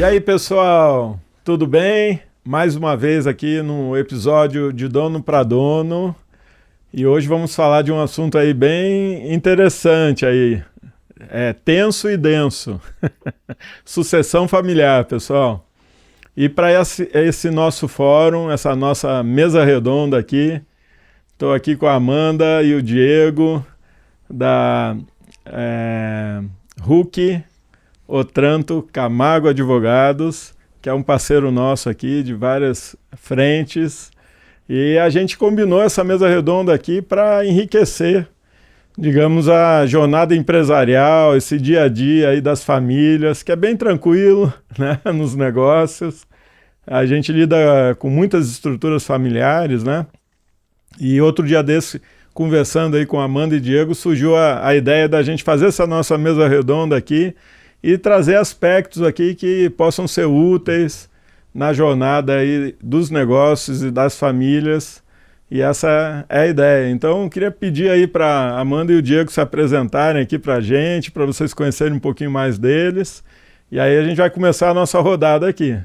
E aí, pessoal, tudo bem? Mais uma vez aqui no episódio de Dono para Dono. E hoje vamos falar de um assunto aí bem interessante aí. Tenso e denso. Sucessão familiar, pessoal. E para esse nosso fórum, essa nossa mesa redonda aqui, estou aqui com a Amanda e o Diego da Huck Otranto Camargo Advogados, que é um parceiro nosso aqui de várias frentes. E a gente combinou essa mesa redonda aqui para enriquecer, digamos, a jornada empresarial, esse dia a dia aí das famílias, que é bem tranquilo, né, nos negócios. A gente lida com muitas estruturas familiares, né? E outro dia desse, conversando aí com a Amanda e Diego, surgiu a ideia da gente fazer essa nossa mesa redonda aqui e trazer aspectos aqui que possam ser úteis na jornada aí dos negócios e das famílias. E essa é a ideia. Então, eu queria pedir aí para a Amanda e o Diego se apresentarem aqui para a gente, para vocês conhecerem um pouquinho mais deles. E aí a gente vai começar a nossa rodada aqui.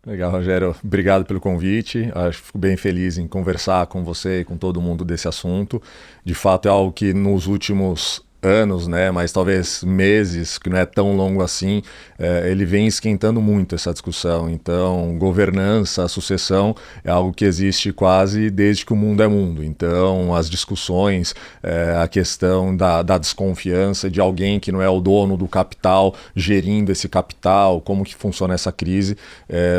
Legal, Rogério. Obrigado pelo convite. Acho que fico bem feliz em conversar com você e com todo mundo desse assunto. De fato, é algo que nos últimos anos, né, mas talvez meses, que não é tão longo assim, ele vem esquentando muito essa discussão. Então, governança, sucessão é algo que existe quase desde que o mundo é mundo. Então, as discussões, a questão da desconfiança de alguém que não é o dono do capital, gerindo esse capital, como que funciona essa crise,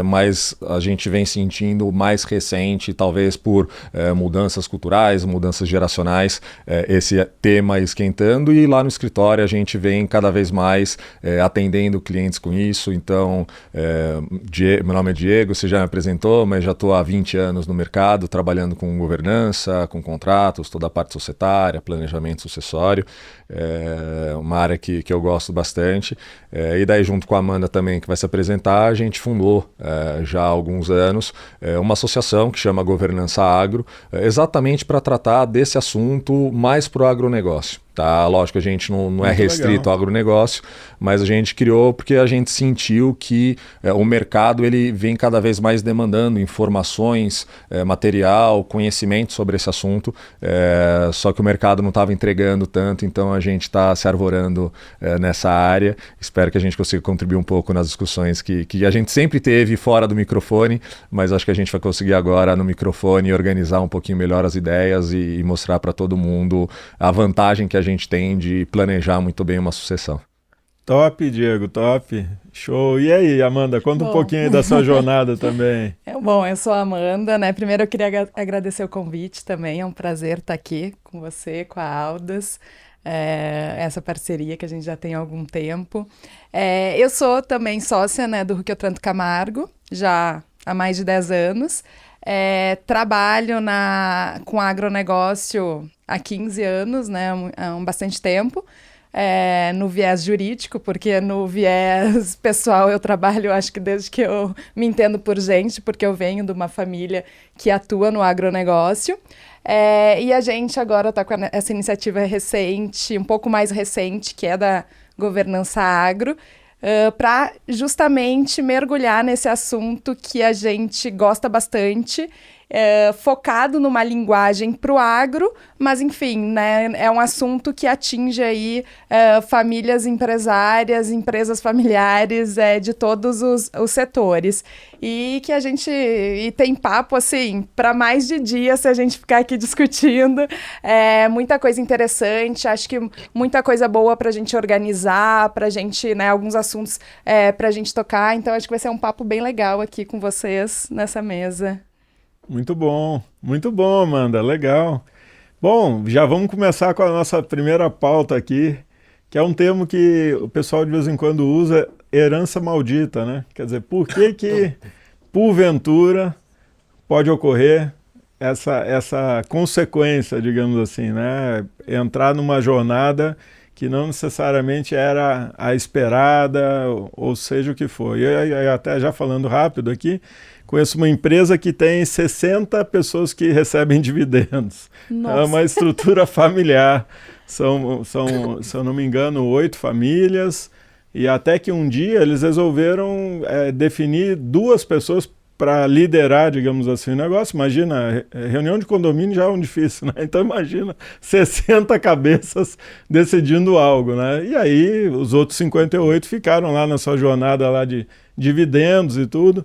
mas a gente vem sentindo mais recente, talvez por mudanças culturais, mudanças geracionais, esse tema esquentando. E lá no escritório a gente vem cada vez mais atendendo clientes com isso. Então, meu nome é Diego, você já me apresentou, mas já estou há 20 anos no mercado, trabalhando com governança, com contratos, toda a parte societária, planejamento sucessório. Uma área que eu gosto bastante. E daí, junto com a Amanda também, que vai se apresentar, a gente fundou já há alguns anos uma associação que chama Governança Agro, exatamente para tratar desse assunto mais para o agronegócio. Tá, lógico, a gente não é restrito ao agronegócio, mas a gente criou porque a gente sentiu que o mercado ele vem cada vez mais demandando informações, material, conhecimento sobre esse assunto, só que o mercado não estava entregando tanto, então a gente está se arvorando nessa área. Espero que a gente consiga contribuir um pouco nas discussões que a gente sempre teve fora do microfone, mas acho que a gente vai conseguir agora no microfone organizar um pouquinho melhor as ideias e mostrar para todo mundo a vantagem que a gente tem de planejar muito bem uma sucessão. Top, Diego, top. Show. E aí, Amanda, conta um pouquinho aí da sua jornada também. Bom, eu sou a Amanda, né? Primeiro eu queria agradecer o convite também, é um prazer estar aqui com você, com a Aldas, essa parceria que a gente já tem há algum tempo. Eu sou também sócia, né, do Huck Otranto Camargo, já há mais de 10 anos. Trabalho com agronegócio há 15 anos, né, há bastante tempo, no viés jurídico, porque no viés pessoal eu trabalho, acho que desde que eu me entendo por gente, porque eu venho de uma família que atua no agronegócio. E a gente agora está com essa iniciativa recente, um pouco mais recente, que é da Governança Agro, para justamente mergulhar nesse assunto que a gente gosta bastante, focado numa linguagem para o agro, mas enfim, né, é um assunto que atinge aí famílias empresárias, empresas familiares de todos os setores. E que a gente tem papo assim para mais de dia se a gente ficar aqui discutindo. Muita coisa interessante, acho que muita coisa boa para a gente organizar, para a gente, né, alguns assuntos para a gente tocar. Então acho que vai ser um papo bem legal aqui com vocês nessa mesa. Muito bom, Amanda, legal. Bom, já vamos começar com a nossa primeira pauta aqui, que é um termo que o pessoal de vez em quando usa, herança maldita, né? Quer dizer, por que porventura pode ocorrer essa consequência, digamos assim, né? Entrar numa jornada que não necessariamente era a esperada, ou seja o que for. E até já falando rápido aqui, conheço uma empresa que tem 60 pessoas que recebem dividendos. Nossa. É uma estrutura familiar. São, se eu não me engano, 8 famílias E até que um dia eles resolveram definir 2 pessoas para liderar, digamos assim, o negócio. Imagina, reunião de condomínio já é um difícil, né? Então imagina 60 cabeças decidindo algo, né? E aí os outros 58 ficaram lá na sua jornada lá de dividendos e tudo.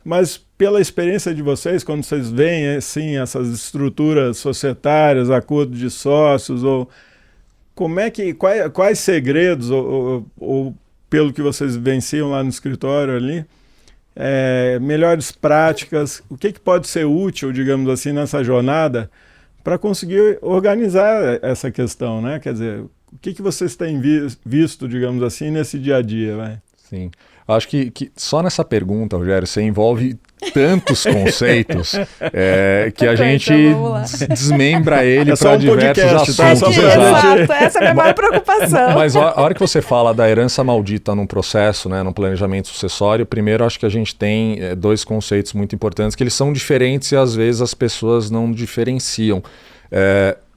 Mas pela experiência de vocês, quando vocês veem assim, essas estruturas societárias, acordo de sócios, ou quais segredos, ou pelo que vocês vivenciam lá no escritório ali, melhores práticas, o que pode ser útil, digamos assim, nessa jornada para conseguir organizar essa questão, né? Quer dizer, o que vocês têm visto, digamos assim, nesse dia a dia, vai? Sim. Acho que só nessa pergunta, Rogério, você envolve tantos conceitos que a gente desmembra ele para diversos assuntos. Exato, essa é a minha maior preocupação. Mas a hora que você fala da herança maldita num processo, né, num planejamento sucessório, primeiro acho que a gente tem 2 conceitos muito importantes que eles são diferentes e às vezes as pessoas não diferenciam.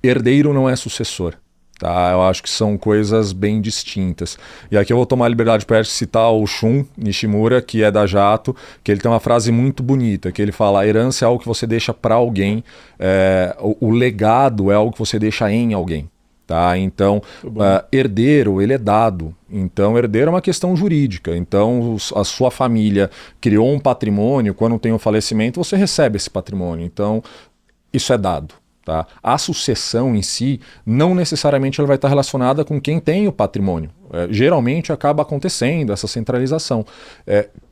Herdeiro não é sucessor. Tá, eu acho que são coisas bem distintas. E aqui eu vou tomar a liberdade para citar o Shun Nishimura, que é da Jato, que ele tem uma frase muito bonita, que ele fala: a herança é algo que você deixa para alguém, o legado é algo que você deixa em alguém. Tá? Então, herdeiro, ele é dado. Então, herdeiro é uma questão jurídica. Então, a sua família criou um patrimônio, quando tem um falecimento, você recebe esse patrimônio. Então, isso é dado. Tá? A sucessão em si, não necessariamente ela vai estar relacionada com quem tem o patrimônio. Geralmente acaba acontecendo essa centralização.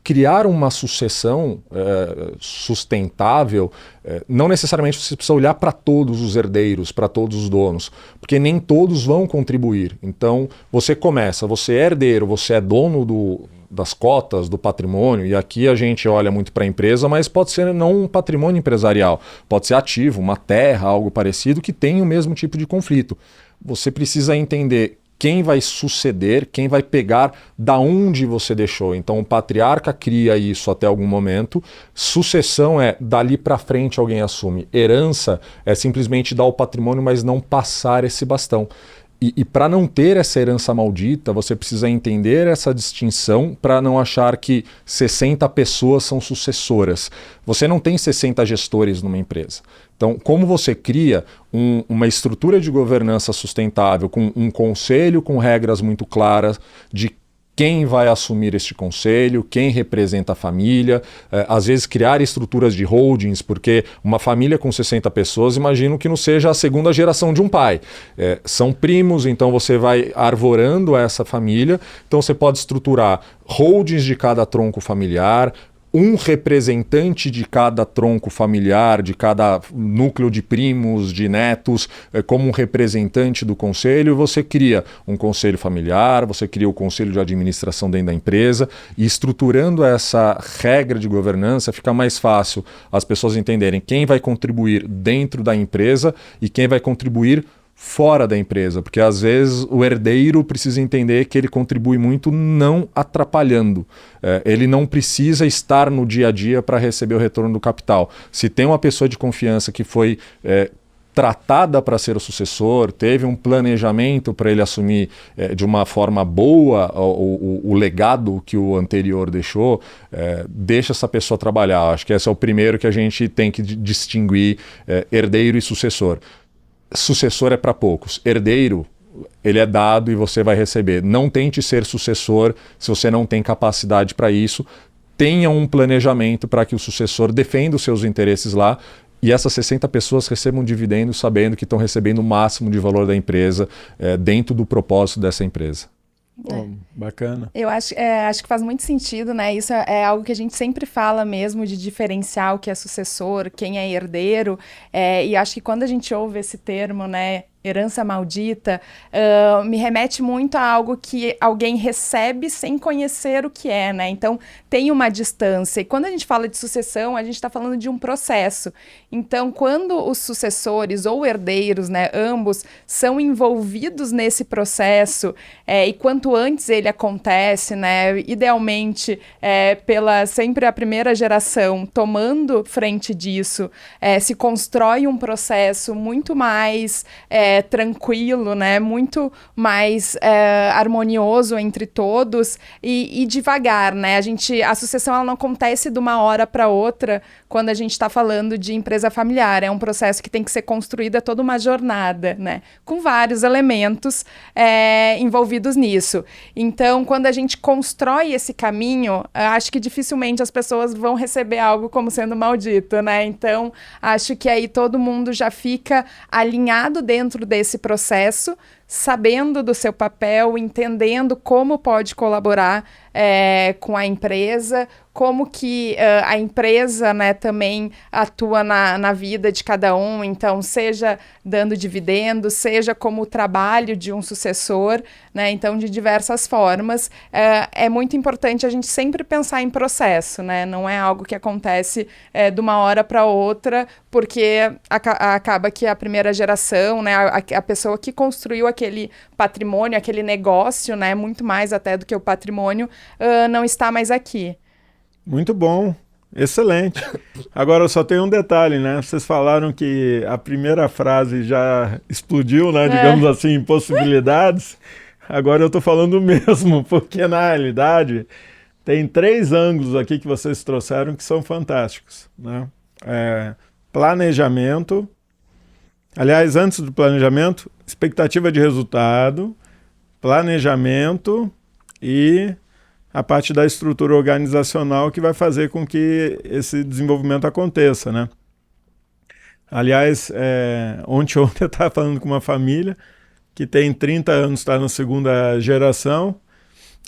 Criar uma sucessão sustentável, não necessariamente você precisa olhar para todos os herdeiros, para todos os donos, porque nem todos vão contribuir. Então, você é herdeiro, você é dono das cotas, do patrimônio, e aqui a gente olha muito para a empresa, mas pode ser não um patrimônio empresarial, pode ser ativo, uma terra, algo parecido, que tem o mesmo tipo de conflito. Você precisa entender quem vai suceder, quem vai pegar da onde você deixou. Então o patriarca cria isso até algum momento, sucessão é dali para frente alguém assume, herança é simplesmente dar o patrimônio, mas não passar esse bastão. E para não ter essa herança maldita, você precisa entender essa distinção para não achar que 60 pessoas são sucessoras. Você não tem 60 gestores numa empresa. Então, como você cria uma estrutura de governança sustentável, com um conselho com regras muito claras de quem vai assumir este conselho, quem representa a família, às vezes criar estruturas de holdings, porque uma família com 60 pessoas, imagino que não seja a segunda geração de um pai. São primos, então você vai arvorando essa família, então você pode estruturar holdings de cada tronco familiar, um representante de cada tronco familiar, de cada núcleo de primos, de netos, como um representante do conselho. Você cria um conselho familiar, você cria o conselho de administração dentro da empresa, e estruturando essa regra de governança fica mais fácil as pessoas entenderem quem vai contribuir dentro da empresa e quem vai contribuir fora da empresa, porque às vezes o herdeiro precisa entender que ele contribui muito não atrapalhando. Ele não precisa estar no dia a dia para receber o retorno do capital. Se tem uma pessoa de confiança que foi tratada para ser o sucessor, teve um planejamento para ele assumir de uma forma boa o legado que o anterior deixou, deixa essa pessoa trabalhar. Acho que esse é o primeiro que a gente tem que distinguir, herdeiro e sucessor. Sucessor é para poucos. Herdeiro, ele é dado e você vai receber. Não tente ser sucessor se você não tem capacidade para isso. Tenha um planejamento para que o sucessor defenda os seus interesses lá e essas 60 pessoas recebam dividendos sabendo que estão recebendo o máximo de valor da empresa dentro do propósito dessa empresa. Bacana. Eu acho que faz muito sentido, né? Isso é algo que a gente sempre fala mesmo, de diferenciar o que é sucessor, quem é herdeiro, e acho que quando a gente ouve esse termo, né, herança maldita, me remete muito a algo que alguém recebe sem conhecer o que é, né? Então, tem uma distância. E quando a gente fala de sucessão, a gente está falando de um processo. Então, quando os sucessores ou herdeiros, né, ambos, são envolvidos nesse processo, e quanto antes ele acontece, né, idealmente, pela sempre a primeira geração tomando frente disso, se constrói um processo muito mais tranquilo, né? Muito mais harmonioso entre todos e devagar, né? A sucessão ela não acontece de uma hora para outra quando a gente está falando de empresa familiar. É um processo que tem que ser construída toda uma jornada, né? Com vários elementos envolvidos nisso. Então, quando a gente constrói esse caminho, acho que dificilmente as pessoas vão receber algo como sendo maldito, né? Então, acho que aí todo mundo já fica alinhado dentro desse processo, sabendo do seu papel, entendendo como pode colaborar com a empresa, como que a empresa, né, também atua na vida de cada um, então seja dando dividendos, seja como o trabalho de um sucessor, né, então de diversas formas. É muito importante a gente sempre pensar em processo, né, não é algo que acontece de uma hora para outra, porque acaba que a primeira geração, né, a pessoa que construiu aquele patrimônio, aquele negócio, né, muito mais até do que o patrimônio, não está mais aqui. Muito bom, excelente. Agora só tem um detalhe, né? Vocês falaram que a primeira frase já explodiu, né? Digamos assim, em possibilidades. Agora eu estou falando mesmo, porque na realidade tem 3 ângulos aqui que vocês trouxeram que são fantásticos, né? Planejamento. Aliás, antes do planejamento, expectativa de resultado, planejamento e a parte da estrutura organizacional que vai fazer com que esse desenvolvimento aconteça, né? Aliás, ontem eu estava falando com uma família que tem 30 anos, está na segunda geração,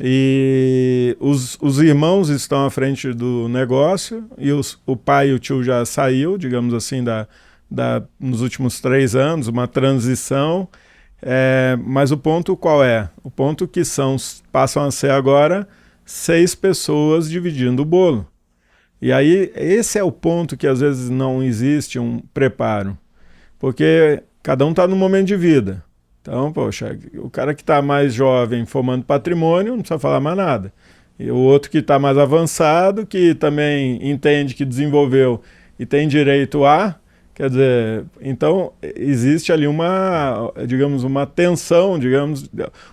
e os irmãos estão à frente do negócio, e o pai e o tio já saiu, digamos assim, nos últimos 3 anos, uma transição. Mas o ponto qual é? O ponto que passam a ser agora 6 pessoas dividindo o bolo. E aí, esse é o ponto que às vezes não existe um preparo. Porque cada um está num momento de vida. Então, poxa, o cara que está mais jovem formando patrimônio não precisa falar mais nada. E o outro que está mais avançado, que também entende que desenvolveu e tem direito a... Quer dizer, então existe ali uma tensão,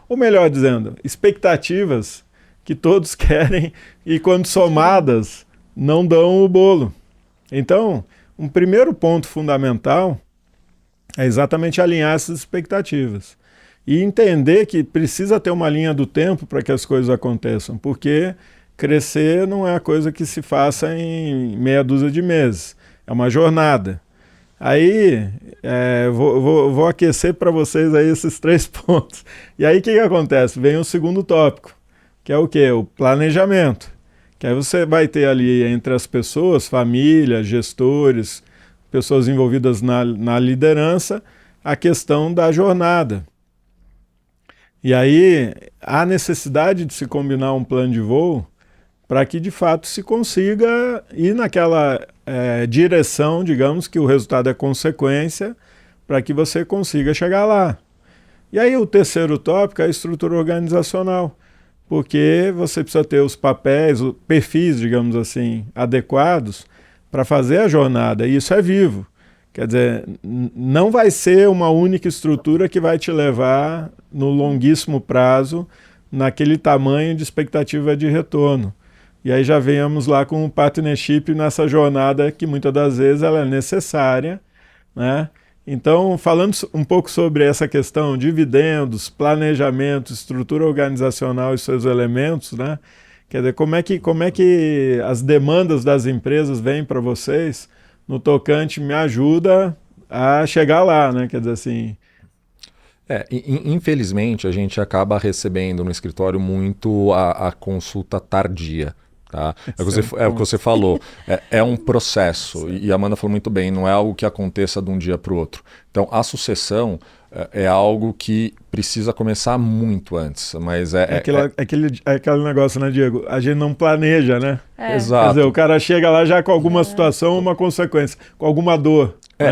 ou melhor dizendo, expectativas que todos querem e quando somadas não dão o bolo. Então, um primeiro ponto fundamental é exatamente alinhar essas expectativas e entender que precisa ter uma linha do tempo para que as coisas aconteçam, porque crescer não é a coisa que se faça em meia dúzia de meses, é uma jornada. Aí, vou aquecer para vocês aí esses 3 pontos. E aí o que acontece? Vem o segundo tópico, que é o quê? O planejamento. Que aí você vai ter ali entre as pessoas, família, gestores, pessoas envolvidas na liderança, a questão da jornada. E aí há necessidade de se combinar um plano de voo para que de fato se consiga ir naquela direção, digamos que o resultado é consequência, para que você consiga chegar lá. E aí o terceiro tópico é a estrutura organizacional, porque você precisa ter os papéis, os perfis, digamos assim, adequados para fazer a jornada, e isso é vivo. Quer dizer, não vai ser uma única estrutura que vai te levar no longuíssimo prazo naquele tamanho de expectativa de retorno. E aí já venhamos lá com o partnership nessa jornada que muitas das vezes ela é necessária, né? Então, falando um pouco sobre essa questão de dividendos, planejamento, estrutura organizacional e seus elementos, né? Quer dizer, como é que as demandas das empresas vêm para vocês no tocante me ajuda a chegar lá, né? Quer dizer assim... Infelizmente, a gente acaba recebendo no escritório muito a consulta tardia. Tá? O que você falou, é um processo, e a Amanda falou muito bem, não é algo que aconteça de um dia para o outro. Então a sucessão é algo que precisa começar muito antes, mas aquele negócio, né, Diego? A gente não planeja, né? Exato. Quer dizer, o cara chega lá já com alguma situação, uma consequência, com alguma dor. Né?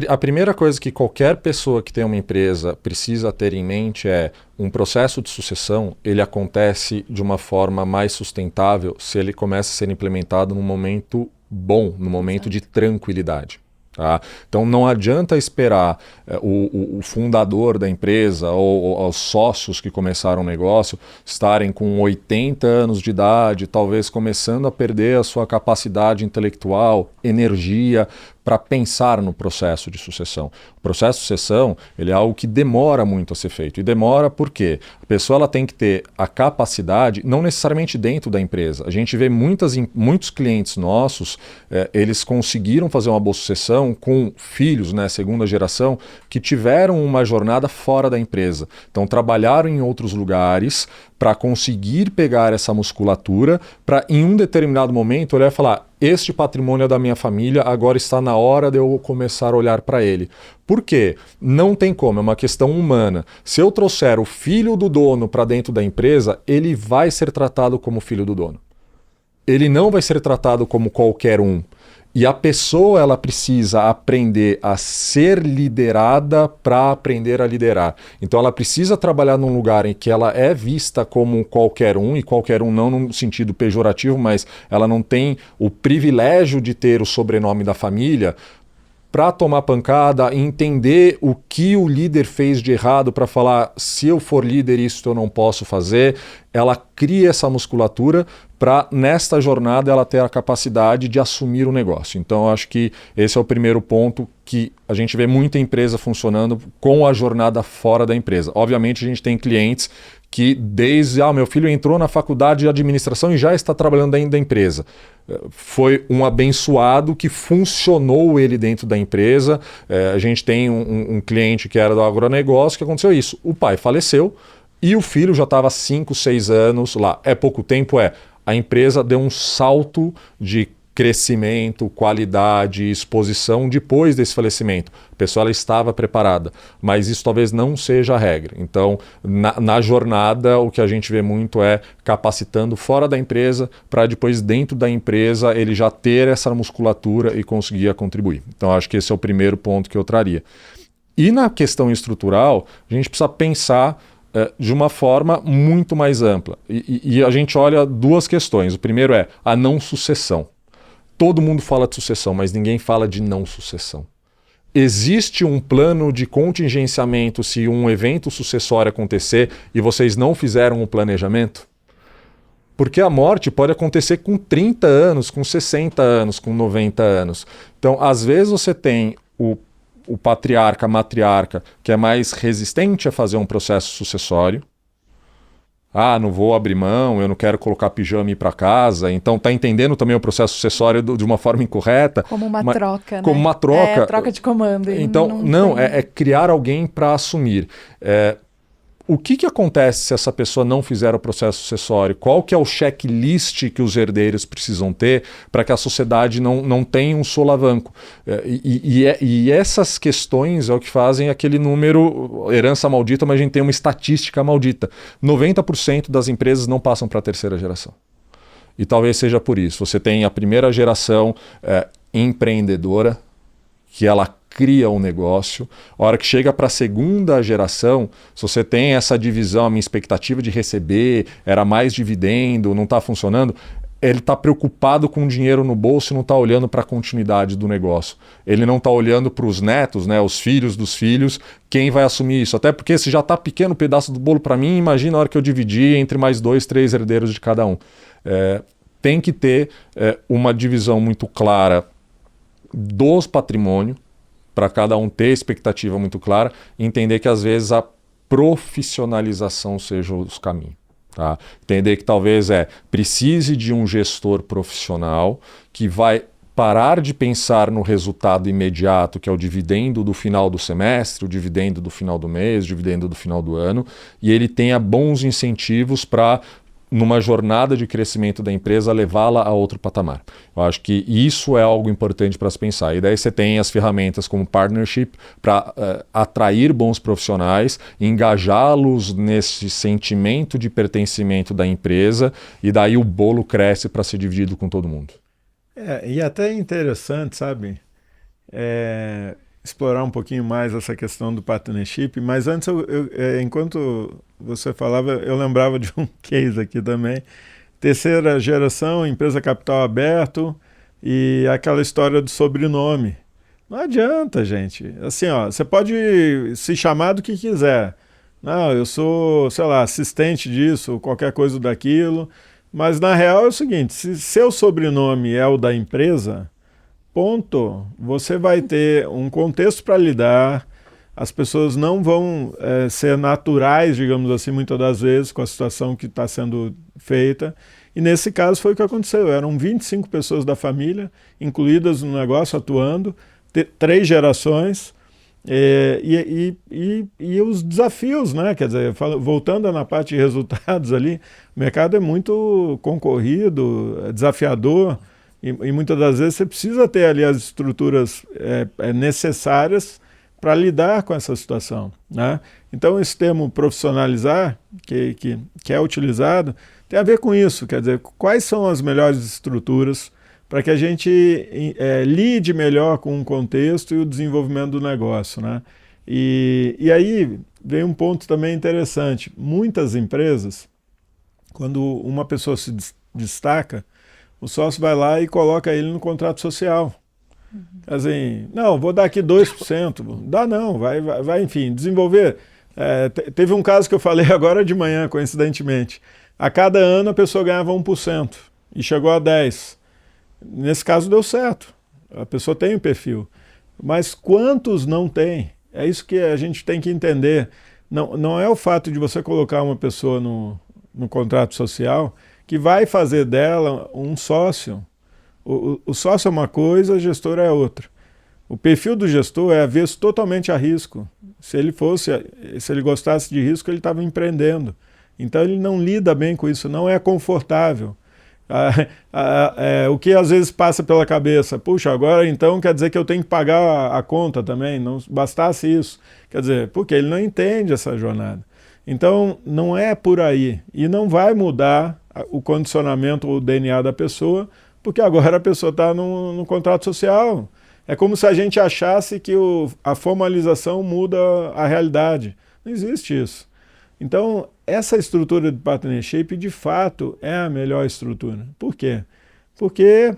A primeira coisa que qualquer pessoa que tem uma empresa precisa ter em mente é um processo de sucessão, ele acontece de uma forma mais sustentável se ele começa a ser implementado num momento bom, num momento de tranquilidade. Tá? Então não adianta esperar o fundador da empresa ou os sócios que começaram o negócio estarem com 80 anos de idade, talvez começando a perder a sua capacidade intelectual, energia, para pensar no processo de sucessão. O processo de sucessão ele é algo que demora muito a ser feito. E demora porque a pessoa ela tem que ter a capacidade, não necessariamente dentro da empresa. A gente vê muitos clientes nossos, eles conseguiram fazer uma boa sucessão com filhos, né, segunda geração, que tiveram uma jornada fora da empresa. Então trabalharam em outros lugares para conseguir pegar essa musculatura, para em um determinado momento olhar e falar: este patrimônio é da minha família, agora está na hora de eu começar a olhar para ele. Por quê? Não tem como, é uma questão humana. Se eu trouxer o filho do dono para dentro da empresa, ele vai ser tratado como filho do dono. Ele não vai ser tratado como qualquer um. E a pessoa ela precisa aprender a ser liderada para aprender a liderar. Então ela precisa trabalhar num lugar em que ela é vista como qualquer um, e qualquer um não no sentido pejorativo, mas ela não tem o privilégio de ter o sobrenome da família, para tomar pancada e entender o que o líder fez de errado para falar: se eu for líder isso eu não posso fazer. Ela cria essa musculatura para nesta jornada ela ter a capacidade de assumir o negócio. Então eu acho que esse é o primeiro ponto que a gente vê muita empresa funcionando com a jornada fora da empresa. Obviamente a gente tem clientes que desde meu filho entrou na faculdade de administração e já está trabalhando dentro da empresa. Foi um abençoado que funcionou ele dentro da empresa. A gente tem um cliente que era do agronegócio, que aconteceu isso. O pai faleceu e o filho já estava 5, 6 anos lá. É pouco tempo? A empresa deu um salto de crescimento, qualidade, exposição depois desse falecimento. A pessoa ela estava preparada, mas isso talvez não seja a regra. Então, na jornada, o que a gente vê muito é capacitando fora da empresa para depois dentro da empresa ele já ter essa musculatura e conseguir contribuir. Então, acho que esse é o primeiro ponto que eu traria. E na questão estrutural, a gente precisa pensar de uma forma muito mais ampla. E a gente olha duas questões. O primeiro é a não sucessão. Todo mundo fala de sucessão, mas ninguém fala de não sucessão. Existe um plano de contingenciamento se um evento sucessório acontecer e vocês não fizeram o planejamento? Porque a morte pode acontecer com 30 anos, com 60 anos, com 90 anos. Então, às vezes você tem o patriarca, a matriarca, que é mais resistente a fazer um processo sucessório. Não vou abrir mão, eu não quero colocar pijama e ir para casa. Então tá entendendo também o processo sucessório de uma forma incorreta. Como uma troca, né? Como uma troca. Troca de comando. Então, é criar alguém para assumir. O que acontece se essa pessoa não fizer o processo sucessório? Qual que é o checklist que os herdeiros precisam ter para que a sociedade não tenha um solavanco? E essas questões é o que fazem aquele número, herança maldita, mas a gente tem uma estatística maldita. 90% das empresas não passam para a terceira geração. E talvez seja por isso. Você tem a primeira geração empreendedora, que ela cria um negócio. A hora que chega para a segunda geração, se você tem essa divisão, a minha expectativa de receber era mais dividendo, não está funcionando, ele está preocupado com o dinheiro no bolso e não está olhando para a continuidade do negócio. Ele não está olhando para os netos, né, os filhos dos filhos, quem vai assumir isso. Até porque se já está pequeno o pedaço do bolo para mim, imagina a hora que eu dividir entre mais 2, 3 herdeiros de cada um. Tem que ter uma divisão muito clara dos patrimônios, para cada um ter expectativa muito clara e entender que às vezes a profissionalização seja os caminhos. Tá? Entender que talvez precise de um gestor profissional que vai parar de pensar no resultado imediato, que é o dividendo do final do semestre, o dividendo do final do mês, o dividendo do final do ano, e ele tenha bons incentivos para, numa jornada de crescimento da empresa, levá-la a outro patamar. Eu acho que isso é algo importante para se pensar. E daí você tem as ferramentas como partnership para atrair bons profissionais, engajá-los nesse sentimento de pertencimento da empresa, e daí o bolo cresce para ser dividido com todo mundo. E até é interessante, sabe? Explorar um pouquinho mais essa questão do partnership, mas antes, enquanto você falava, eu lembrava de um case aqui também. Terceira geração, empresa capital aberto, e aquela história do sobrenome. Não adianta, gente. Assim, ó, você pode se chamar do que quiser. Não, eu sou, sei lá, assistente disso, qualquer coisa daquilo. Mas na real é o seguinte, se seu sobrenome é o da empresa, ponto. Você vai ter um contexto para lidar, as pessoas não vão ser naturais, digamos assim, muitas das vezes, com a situação que está sendo feita. E nesse caso foi o que aconteceu. Eram 25 pessoas da família, incluídas no negócio, atuando, 3 gerações, e os desafios, né? Quer dizer, voltando na parte de resultados ali, o mercado é muito concorrido, é desafiador, e muitas das vezes você precisa ter ali as estruturas necessárias para lidar com essa situação, né? Então esse termo profissionalizar, que é utilizado, tem a ver com isso, quer dizer, quais são as melhores estruturas para que a gente lide melhor com o contexto e o desenvolvimento do negócio, né? E aí vem um ponto também interessante. Muitas empresas, quando uma pessoa se destaca, o sócio vai lá e coloca ele no contrato social. Assim, não, vou dar aqui 2%. Dá não, vai enfim, desenvolver. Teve um caso que eu falei agora de manhã, coincidentemente. A cada ano a pessoa ganhava 1% e chegou a 10%. Nesse caso deu certo, a pessoa tem o perfil, mas quantos não tem? É isso que a gente tem que entender. Não é o fato de você colocar uma pessoa no contrato social que vai fazer dela um sócio. O sócio é uma coisa, a gestora é outra. O perfil do gestor é avesso totalmente a risco. Se ele gostasse de risco, ele estava empreendendo. Então ele não lida bem com isso, não é confortável. O que às vezes passa pela cabeça, puxa, agora então quer dizer que eu tenho que pagar a conta também, não bastasse isso. Quer dizer, porque ele não entende essa jornada. Então não é por aí, e não vai mudar o condicionamento ou o DNA da pessoa, porque agora a pessoa está no contrato social. É como se a gente achasse que a formalização muda a realidade. Não existe isso. Então, essa estrutura de partnership, de fato, é a melhor estrutura. Por quê? Porque,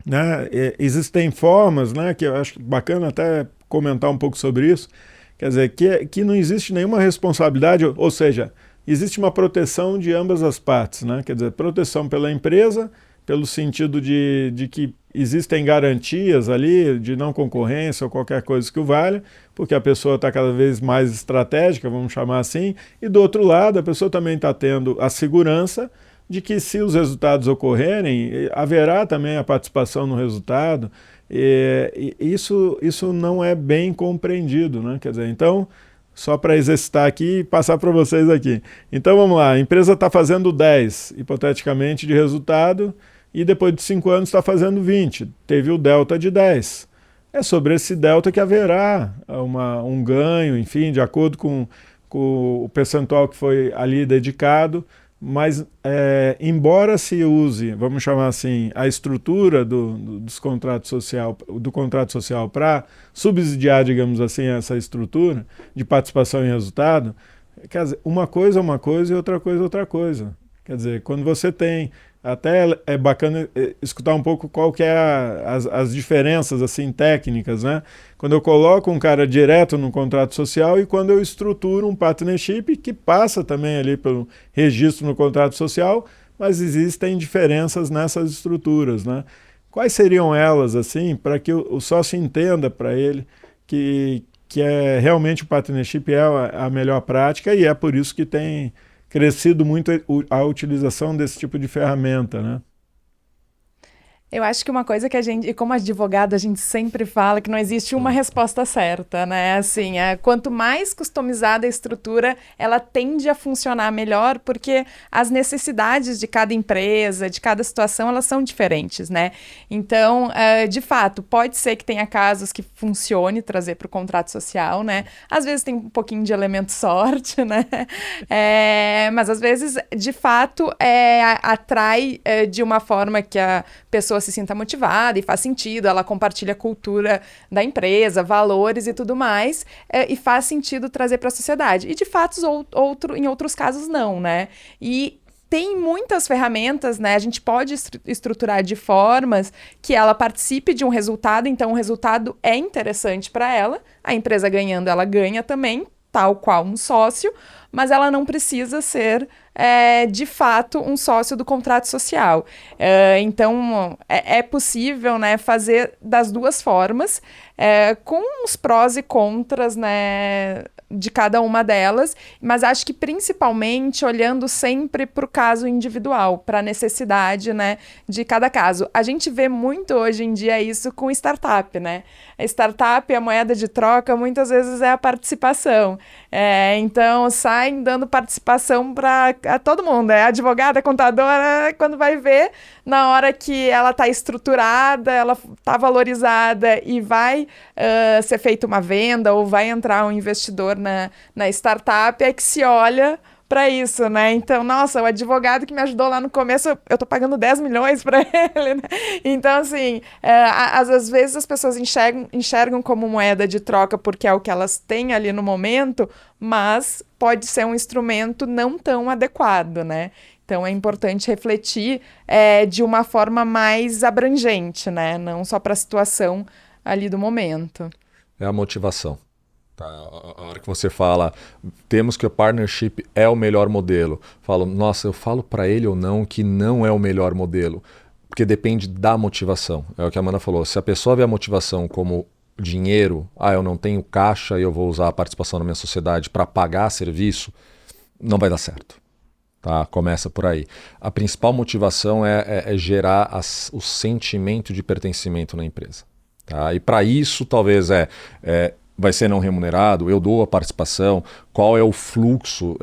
né, existem formas, né, que eu acho bacana até comentar um pouco sobre isso, quer dizer, que não existe nenhuma responsabilidade, ou seja, existe uma proteção de ambas as partes, né? Quer dizer, proteção pela empresa, pelo sentido de que existem garantias ali de não concorrência ou qualquer coisa que o valha, porque a pessoa está cada vez mais estratégica, vamos chamar assim, e do outro lado a pessoa também está tendo a segurança de que se os resultados ocorrerem, haverá também a participação no resultado, e isso não é bem compreendido, né? Quer dizer, então, só para exercitar aqui e passar para vocês aqui. Então vamos lá, a empresa está fazendo 10, hipoteticamente, de resultado, e depois de 5 anos está fazendo 20, teve o delta de 10. É sobre esse delta que haverá um ganho, enfim, de acordo com o percentual que foi ali dedicado, mas embora se use, vamos chamar assim, a estrutura do contrato social para subsidiar, digamos assim, essa estrutura de participação em resultado, quer dizer, uma coisa é uma coisa e outra coisa é outra coisa. Quer dizer, quando você tem... Até é bacana escutar um pouco qual que é as diferenças assim, técnicas, né? Quando eu coloco um cara direto no contrato social e quando eu estruturo um partnership que passa também ali pelo registro no contrato social, mas existem diferenças nessas estruturas, né? Quais seriam elas, assim, para que o sócio entenda para ele que realmente o partnership é a melhor prática e é por isso que tem crescido muito a utilização desse tipo de ferramenta, né? Eu acho que uma coisa que a gente, e como advogado, a gente sempre fala que não existe uma resposta certa, né? Assim, quanto mais customizada a estrutura, ela tende a funcionar melhor, porque as necessidades de cada empresa, de cada situação, elas são diferentes, né? Então, de fato, pode ser que tenha casos que funcione trazer para o contrato social, né? Às vezes tem um pouquinho de elemento sorte, né? Mas às vezes, de fato, atrai de uma forma que a pessoa se sinta motivada e faz sentido, ela compartilha a cultura da empresa, valores e tudo mais, e faz sentido trazer para a sociedade. E de fato, em outros casos não, né? E tem muitas ferramentas, né? A gente pode estruturar de formas que ela participe de um resultado, então o resultado é interessante para ela, a empresa ganhando, ela ganha também, tal qual um sócio, mas ela não precisa ser, de fato, um sócio do contrato social. Então, é possível, né, fazer das duas formas, com os prós e contras, né, de cada uma delas, mas acho que principalmente olhando sempre para o caso individual, para a necessidade, né, de cada caso. A gente vê muito hoje em dia isso com startup, né? A startup, a moeda de troca, muitas vezes é a participação. Então, saem dando participação para todo mundo. É advogada, contadora, quando vai ver, na hora que ela está estruturada, ela está valorizada e vai ser feita uma venda ou vai entrar um investidor na startup, é que se olha para isso, né? Então, nossa, o advogado que me ajudou lá no começo, eu tô pagando 10 milhões para ele, né? Então, assim, às vezes as pessoas enxergam como moeda de troca porque é o que elas têm ali no momento, mas pode ser um instrumento não tão adequado, né? Então, é importante refletir de uma forma mais abrangente, né? Não só para a situação ali do momento. É a motivação. Tá, a hora que você fala, temos que o partnership é o melhor modelo. Falo, nossa, eu falo para ele ou não que não é o melhor modelo, porque depende da motivação. É o que a Amanda falou, se a pessoa vê a motivação como dinheiro, eu não tenho caixa e eu vou usar a participação na minha sociedade para pagar serviço, não vai dar certo. Tá? Começa por aí. A principal motivação é gerar o sentimento de pertencimento na empresa. Tá? E para isso, talvez vai ser não remunerado, eu dou a participação, qual é o fluxo,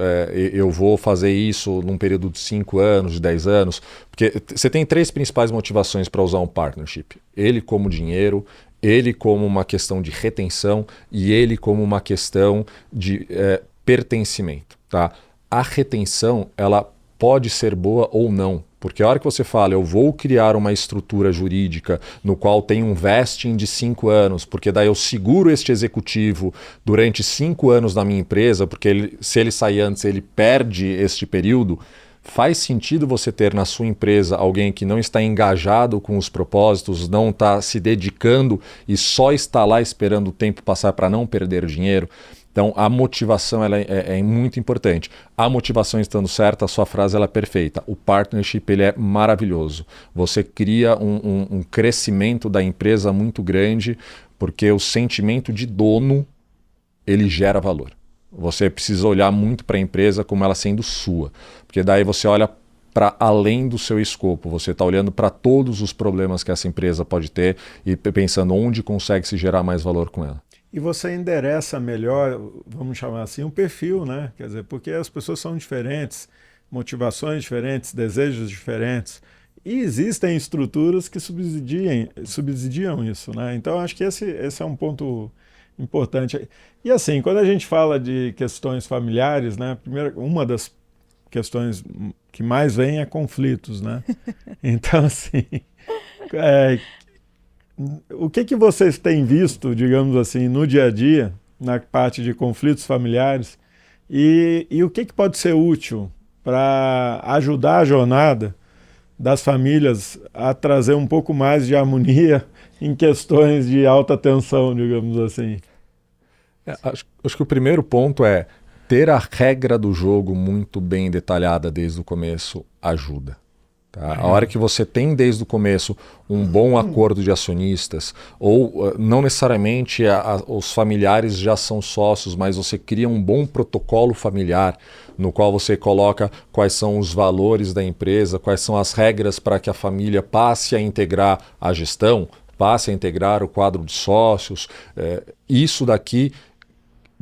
eu vou fazer isso num período de 5 anos, de 10 anos, porque você tem 3 principais motivações para usar um partnership. Ele como dinheiro, ele como uma questão de retenção e ele como uma questão de pertencimento. Tá? A retenção, ela pode ser boa ou não. Porque a hora que você fala, eu vou criar uma estrutura jurídica no qual tem um vesting de 5 anos, porque daí eu seguro este executivo durante 5 anos na minha empresa, porque se ele sair antes, ele perde este período, faz sentido você ter na sua empresa alguém que não está engajado com os propósitos, não está se dedicando e só está lá esperando o tempo passar para não perder dinheiro? Então, a motivação ela é muito importante. A motivação estando certa, a sua frase ela é perfeita. O partnership ele é maravilhoso. Você cria um crescimento da empresa muito grande, porque o sentimento de dono ele gera valor. Você precisa olhar muito para a empresa como ela sendo sua, porque daí você olha para além do seu escopo. Você está olhando para todos os problemas que essa empresa pode ter e pensando onde consegue se gerar mais valor com ela. E você endereça melhor, vamos chamar assim, um perfil, né? Quer dizer, porque as pessoas são diferentes, motivações diferentes, desejos diferentes, e existem estruturas que subsidiam isso, né? Então, acho que esse é um ponto importante. E assim, quando a gente fala de questões familiares, né? Primeiro, uma das questões que mais vem é conflitos, né? Então, assim... O que vocês têm visto, digamos assim, no dia a dia, na parte de conflitos familiares, e o que pode ser útil para ajudar a jornada das famílias a trazer um pouco mais de harmonia em questões de alta tensão, digamos assim? Acho que o primeiro ponto é ter a regra do jogo muito bem detalhada desde o começo ajuda. Tá? A hora que você tem desde o começo um bom acordo de acionistas, ou não necessariamente os familiares já são sócios, mas você cria um bom protocolo familiar no qual você coloca quais são os valores da empresa, quais são as regras para que a família passe a integrar a gestão, passe a integrar o quadro de sócios. Isso daqui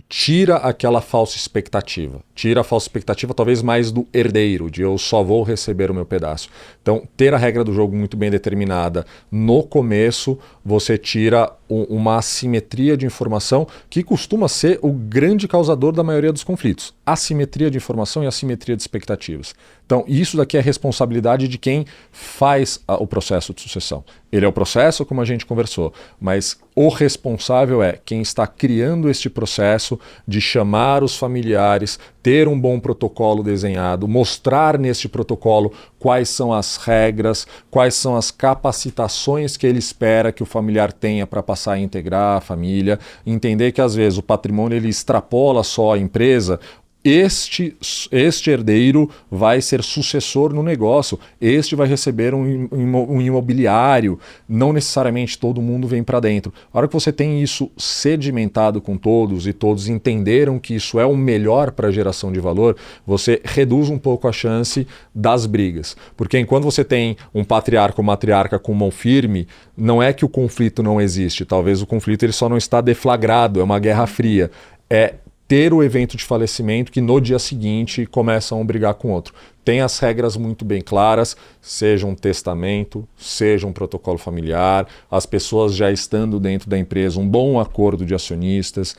tira aquela falsa expectativa. Tira a falsa expectativa talvez mais do herdeiro, de eu só vou receber o meu pedaço. Então, ter a regra do jogo muito bem determinada no começo, você tira uma assimetria de informação que costuma ser o grande causador da maioria dos conflitos. Assimetria de informação e assimetria de expectativas. Então, isso daqui é responsabilidade de quem faz o processo de sucessão. Ele é o processo, como a gente conversou, mas o responsável é quem está criando este processo de chamar os familiares, ter um bom protocolo desenhado, mostrar neste protocolo quais são as regras, quais são as capacitações que ele espera que o familiar tenha para passar a integrar a família, entender que às vezes o patrimônio ele extrapola só a empresa. Este herdeiro vai ser sucessor no negócio, este vai receber um imobiliário, não necessariamente todo mundo vem para dentro. A hora que você tem isso sedimentado com todos e todos entenderam que isso é o melhor para a geração de valor, você reduz um pouco a chance das brigas. Porque enquanto você tem um patriarca ou matriarca com mão firme, não é que o conflito não existe, talvez o conflito ele só não está deflagrado, é uma guerra fria. É ter o evento de falecimento que no dia seguinte começam a brigar com o outro. Tem as regras muito bem claras, seja um testamento, seja um protocolo familiar, as pessoas já estando dentro da empresa, um bom acordo de acionistas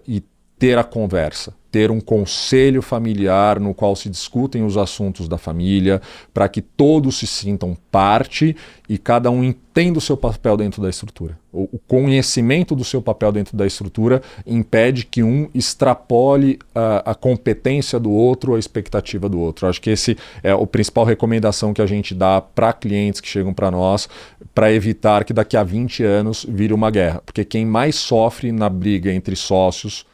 e ter a conversa, ter um conselho familiar no qual se discutem os assuntos da família, para que todos se sintam parte e cada um entenda o seu papel dentro da estrutura. O conhecimento do seu papel dentro da estrutura impede que um extrapole a competência do outro, a expectativa do outro. Acho que esse é a principal recomendação que a gente dá para clientes que chegam para nós, para evitar que daqui a 20 anos vire uma guerra. Porque quem mais sofre na briga entre sócios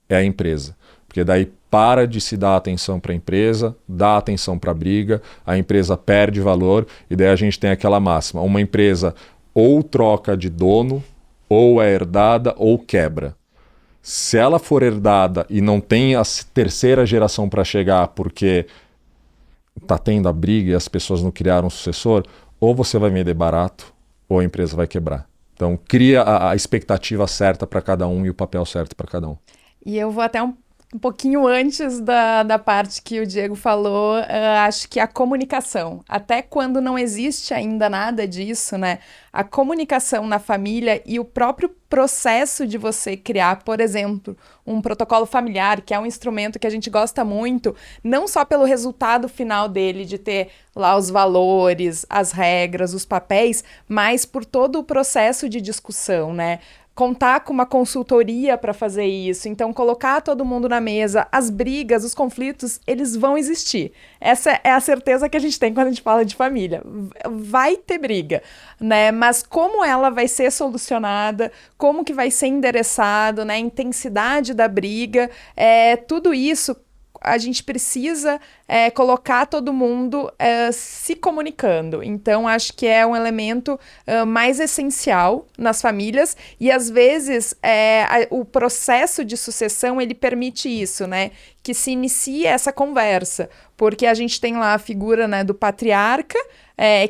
é a empresa. Porque daí para de se dar atenção para a empresa, dá atenção para a briga, a empresa perde valor e daí a gente tem aquela máxima. Uma empresa ou troca de dono, ou é herdada, ou quebra. Se ela for herdada e não tem a terceira geração para chegar porque está tendo a briga e as pessoas não criaram um sucessor, ou você vai vender barato, ou a empresa vai quebrar. Então cria a expectativa certa para cada um e o papel certo para cada um. E eu vou até um pouquinho antes da parte que o Diego falou, acho que a comunicação, até quando não existe ainda nada disso, né? A comunicação na família e o próprio processo de você criar, por exemplo, um protocolo familiar, que é um instrumento que a gente gosta muito, não só pelo resultado final dele, de ter lá os valores, as regras, os papéis, mas por todo o processo de discussão, né? Contar com uma consultoria para fazer isso, então colocar todo mundo na mesa, as brigas, os conflitos, eles vão existir. Essa é a certeza que a gente tem quando a gente fala de família. Vai ter briga, né? Mas como ela vai ser solucionada, como que vai ser endereçado, né? A intensidade da briga, tudo isso a gente precisa colocar todo mundo se comunicando. Então, acho que é um elemento mais essencial nas famílias e, às vezes, o processo de sucessão, ele permite isso, né? Que se inicie essa conversa, porque a gente tem lá a figura, né, do patriarca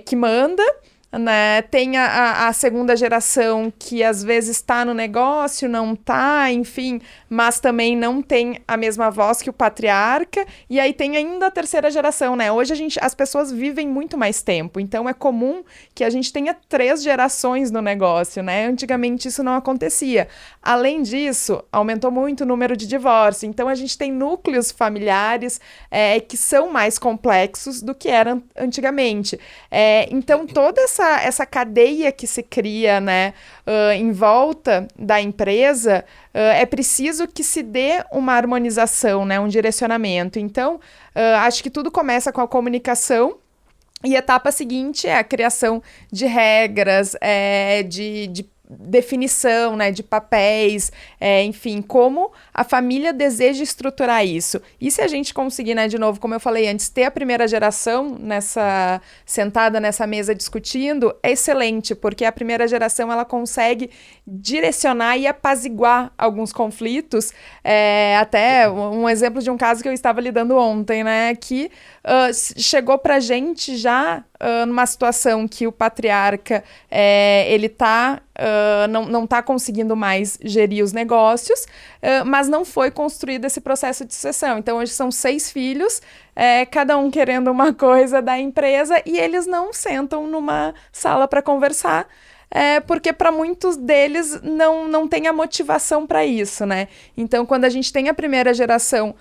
que manda, né? Tem a segunda geração que às vezes está no negócio, não está, enfim, mas também não tem a mesma voz que o patriarca, e aí tem ainda a terceira geração, né? Hoje as pessoas vivem muito mais tempo, então é comum que a gente tenha 3 gerações no negócio, né? Antigamente isso não acontecia. Além disso, aumentou muito o número de divórcio, então a gente tem núcleos familiares que são mais complexos do que eram antigamente. Então toda essa cadeia que se cria, né, em volta da empresa, é preciso que se dê uma harmonização, né, um direcionamento. Então, acho que tudo começa com a comunicação e a etapa seguinte é a criação de regras, de definição, né, de papéis, enfim, como a família deseja estruturar isso. E se a gente conseguir, né, de novo, como eu falei antes, ter a primeira geração sentada nessa mesa discutindo, é excelente, porque a primeira geração ela consegue direcionar e apaziguar alguns conflitos. Até um exemplo de um caso que eu estava lidando ontem, né, que chegou pra gente já numa situação que o patriarca ele não está conseguindo mais gerir os negócios, mas não foi construído esse processo de sucessão. Então, hoje são 6 filhos, cada um querendo uma coisa da empresa, e eles não sentam numa sala para conversar. porque para muitos deles não tem a motivação para isso, né? Então, quando a gente tem a primeira geração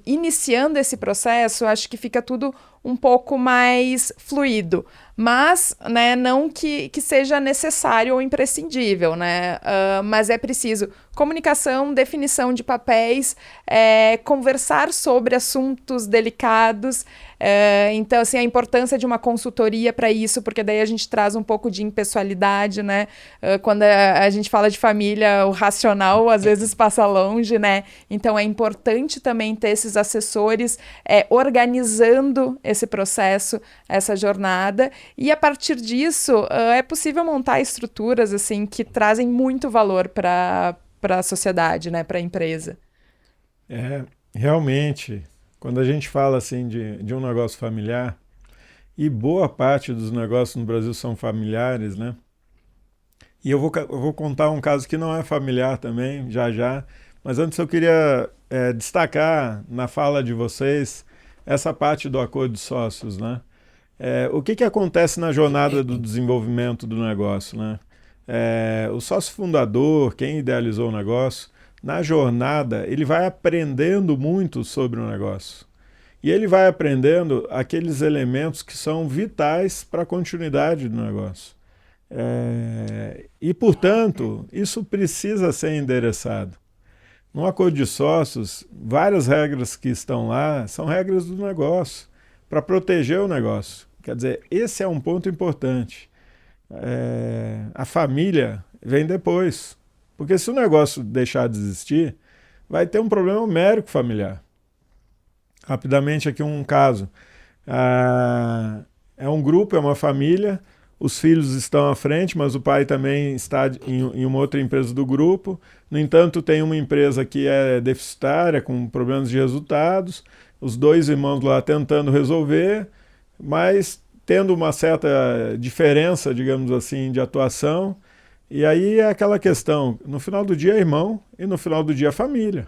iniciando esse processo, acho que fica tudo um pouco mais fluido, mas, né, não que seja necessário ou imprescindível, né? Mas é preciso comunicação, definição de papéis, conversar sobre assuntos delicados. Então, assim, a importância de uma consultoria para isso, porque daí a gente traz um pouco de impessoalidade, né? Quando a gente fala de família, o racional às vezes passa longe, né? Então, é importante também ter esses assessores organizando esse processo, essa jornada, e a partir disso é possível montar estruturas assim que trazem muito valor para a sociedade, né? Para a empresa. Realmente, quando a gente fala assim de um negócio familiar, e boa parte dos negócios no Brasil são familiares, né? E eu vou contar um caso que não é familiar também, já, mas antes eu queria destacar na fala de vocês essa parte do acordo de sócios, né? O que acontece na jornada do desenvolvimento do negócio, né? O sócio fundador, quem idealizou o negócio, na jornada ele vai aprendendo muito sobre o negócio. E ele vai aprendendo aqueles elementos que são vitais para a continuidade do negócio. E, portanto, isso precisa ser endereçado. No acordo de sócios, várias regras que estão lá são regras do negócio, para proteger o negócio. Quer dizer, esse é um ponto importante. A família vem depois. Porque se o negócio deixar de existir, vai ter um problema homérico familiar. Rapidamente aqui um caso. É um grupo, é uma família, os filhos estão à frente, mas o pai também está em uma outra empresa do grupo. No entanto, tem uma empresa que é deficitária, com problemas de resultados, os dois irmãos lá tentando resolver, mas tendo uma certa diferença, digamos assim, de atuação. E aí é aquela questão, no final do dia é irmão e no final do dia é família.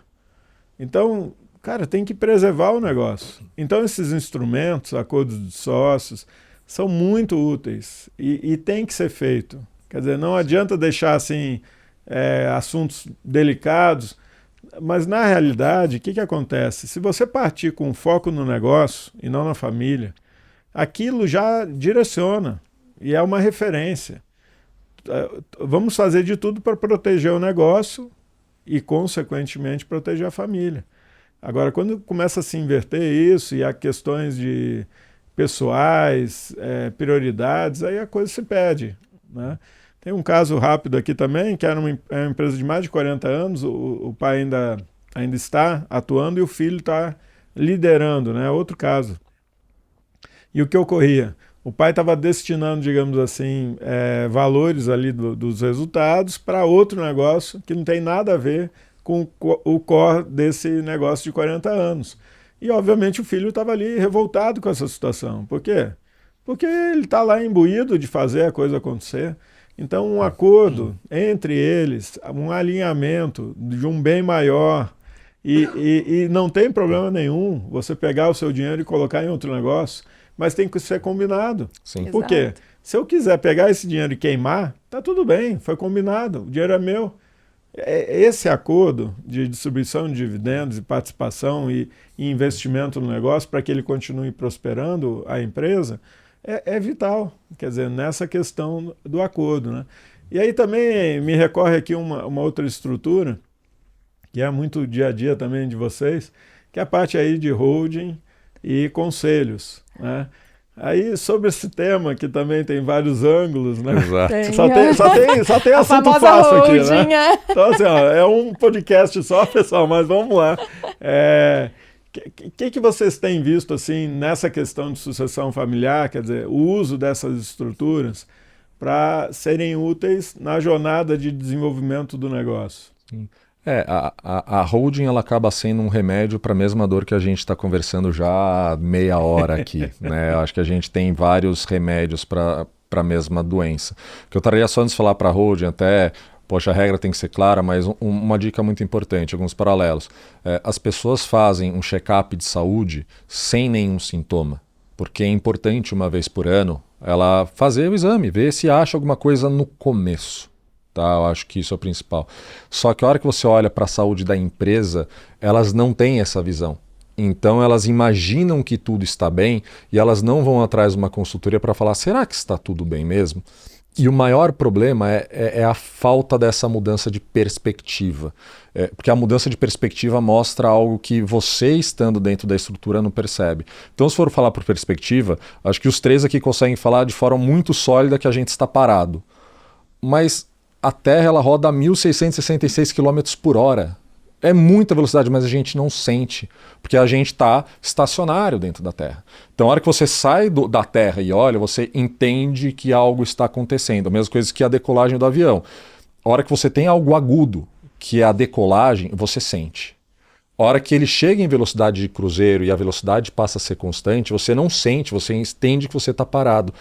Então, cara, tem que preservar o negócio. Então esses instrumentos, acordos de sócios, são muito úteis e tem que ser feito. Quer dizer, não adianta deixar assim assuntos delicados, mas na realidade, o que acontece? Se você partir com foco no negócio e não na família, aquilo já direciona e é uma referência. Vamos fazer de tudo para proteger o negócio e, consequentemente, proteger a família. Agora, quando começa a se inverter isso e há questões de pessoais, prioridades, aí a coisa se perde, né? Tem um caso rápido aqui também, que era uma empresa de mais de 40 anos, o pai ainda está atuando e o filho está liderando, né? Outro caso. E o que ocorria? O pai estava destinando, digamos assim, valores ali dos resultados para outro negócio que não tem nada a ver com o core desse negócio de 40 anos. E, obviamente, o filho estava ali revoltado com essa situação. Por quê? Porque ele está lá imbuído de fazer a coisa acontecer. Então, um acordo entre eles, um alinhamento de um bem maior, e não tem problema nenhum você pegar o seu dinheiro e colocar em outro negócio, mas tem que ser combinado. Sim. Por quê? Se eu quiser pegar esse dinheiro e queimar, tá tudo bem, foi combinado, o dinheiro é meu. Esse acordo de distribuição de dividendos e participação e investimento no negócio para que ele continue prosperando a empresa é vital, quer dizer, nessa questão do acordo, né? E aí também me recorre aqui uma outra estrutura, que é muito dia a dia também de vocês, que é a parte aí de holding e conselhos, né? Aí, sobre esse tema, que também tem vários ângulos, né? Exato. Só tem assunto fácil aqui, né? Então, assim, ó, é um podcast só, pessoal, mas vamos lá. Que vocês têm visto, assim, nessa questão de sucessão familiar, quer dizer, o uso dessas estruturas para serem úteis na jornada de desenvolvimento do negócio? Sim. A holding ela acaba sendo um remédio para a mesma dor que a gente está conversando já há meia hora aqui, né? Eu acho que a gente tem vários remédios para a mesma doença. O que eu estaria só antes de falar para a holding, até, poxa, a regra tem que ser clara, mas uma dica muito importante, alguns paralelos. As pessoas fazem um check-up de saúde sem nenhum sintoma. porque é importante uma vez por ano ela fazer o exame, ver se acha alguma coisa no começo. Tá? Eu acho que isso é o principal. Só que a hora que você olha para a saúde da empresa, elas não têm essa visão. Então elas imaginam que tudo está bem e elas não vão atrás de uma consultoria para falar, será que está tudo bem mesmo? E o maior problema é a falta dessa mudança de perspectiva. Porque a mudança de perspectiva mostra algo que você, estando dentro da estrutura, não percebe. Então, se for falar por perspectiva, acho que os três aqui conseguem falar de forma muito sólida que a gente está parado. Mas a Terra ela roda a 1.666 km por hora. É muita velocidade, mas a gente não sente, porque a gente está estacionário dentro da Terra. Então, a hora que você sai da Terra e olha, você entende que algo está acontecendo. A mesma coisa que a decolagem do avião. A hora que você tem algo agudo, que é a decolagem, você sente. A hora que ele chega em velocidade de cruzeiro e a velocidade passa a ser constante, você não sente, você entende que você está parado.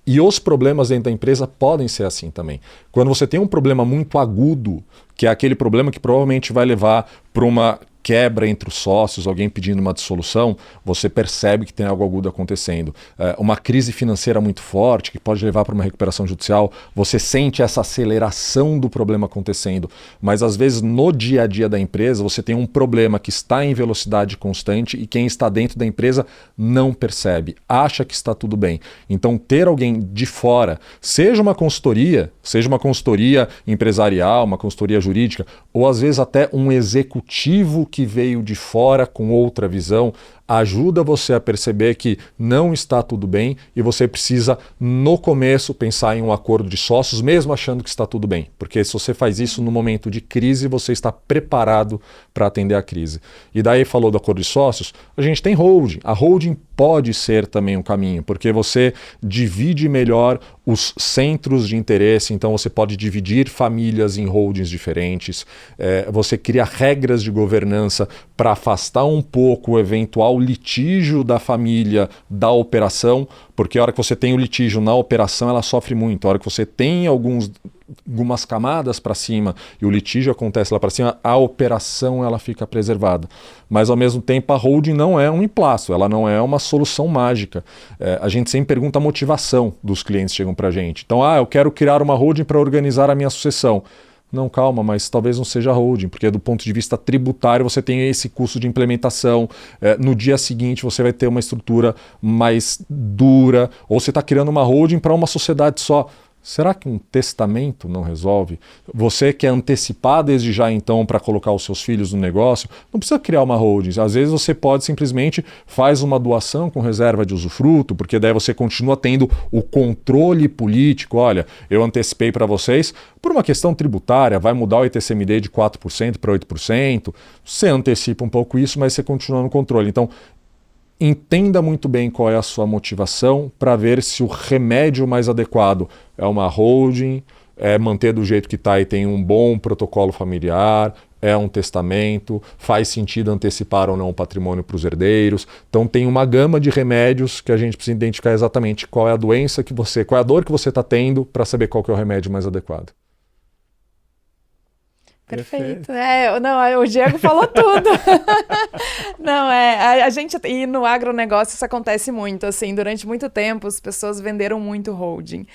E os problemas dentro da empresa podem ser assim também. Quando você tem um problema muito agudo, que é aquele problema que provavelmente vai levar para uma quebra entre os sócios, alguém pedindo uma dissolução, você percebe que tem algo agudo acontecendo. Uma crise financeira muito forte, que pode levar para uma recuperação judicial, você sente essa aceleração do problema acontecendo. Mas às vezes no dia a dia da empresa, você tem um problema que está em velocidade constante e quem está dentro da empresa não percebe, acha que está tudo bem. Então ter alguém de fora, seja uma consultoria empresarial, uma consultoria jurídica, ou às vezes até um executivo que veio de fora com outra visão, ajuda você a perceber que não está tudo bem e você precisa, no começo, pensar em um acordo de sócios, mesmo achando que está tudo bem. Porque se você faz isso no momento de crise, você está preparado para atender a crise. E daí falou do acordo de sócios, a gente tem holding. A holding pode ser também um caminho, porque você divide melhor os centros de interesse, então você pode dividir famílias em holdings diferentes, você cria regras de governança para afastar um pouco o eventual litígio da família da operação, porque a hora que você tem o litígio na operação, ela sofre muito. A hora que você tem algumas camadas para cima e o litígio acontece lá para cima, a operação ela fica preservada. Mas ao mesmo tempo a holding não é um emplasto, ela não é uma solução mágica. A gente sempre pergunta a motivação dos clientes que chegam para a gente. Então, eu quero criar uma holding para organizar a minha sucessão. Não, calma, mas talvez não seja holding, porque do ponto de vista tributário você tem esse custo de implementação, no dia seguinte você vai ter uma estrutura mais dura, ou você está criando uma holding para uma sociedade só. Será que um testamento não resolve? Você quer antecipar desde já então para colocar os seus filhos no negócio? Não precisa criar uma holding. Às vezes você pode simplesmente faz uma doação com reserva de usufruto, porque daí você continua tendo o controle político. Olha, eu antecipei para vocês por uma questão tributária, vai mudar o ITCMD de 4% para 8%. Você antecipa um pouco isso, mas você continua no controle. Então, entenda muito bem qual é a sua motivação para ver se o remédio mais adequado é uma holding, é manter do jeito que está e tem um bom protocolo familiar, é um testamento, faz sentido antecipar ou não o patrimônio para os herdeiros. Então tem uma gama de remédios que a gente precisa identificar exatamente qual é a doença que você, qual é a dor que você está tendo para saber qual que é o remédio mais adequado. Perfeito. Não, o Diego falou tudo. Não, a gente, e no agronegócio isso acontece muito, assim, durante muito tempo as pessoas venderam muito holding,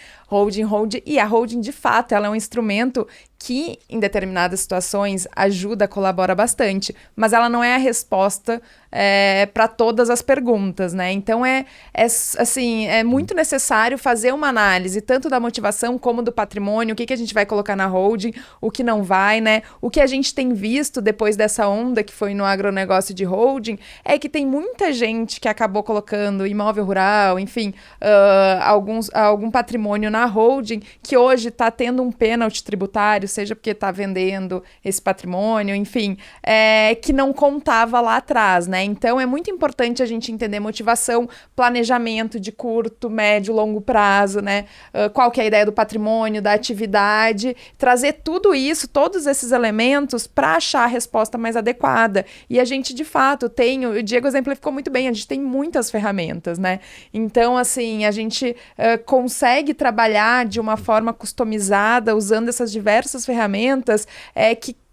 e a holding de fato, ela é um instrumento que em determinadas situações ajuda, colabora bastante, mas ela não é a resposta para todas as perguntas, né? Então assim, é muito necessário fazer uma análise tanto da motivação como do patrimônio, o que a gente vai colocar na holding, o que não vai, né? O que a gente tem visto depois dessa onda que foi no agronegócio de holding é que tem muita gente que acabou colocando imóvel rural, enfim, algum patrimônio na holding que hoje está tendo um pênalti tributário, seja porque está vendendo esse patrimônio, enfim, que não contava lá atrás, né? Então é muito importante a gente entender motivação, planejamento de curto, médio, longo prazo, né? Qual que é a ideia do patrimônio, da atividade, trazer tudo isso, todos esses elementos para achar a resposta mais adequada. E a gente, de fato, o Diego exemplificou muito bem, a gente tem muitas ferramentas, né? Então, assim, a gente consegue trabalhar de uma forma customizada, usando essas diversas ferramentas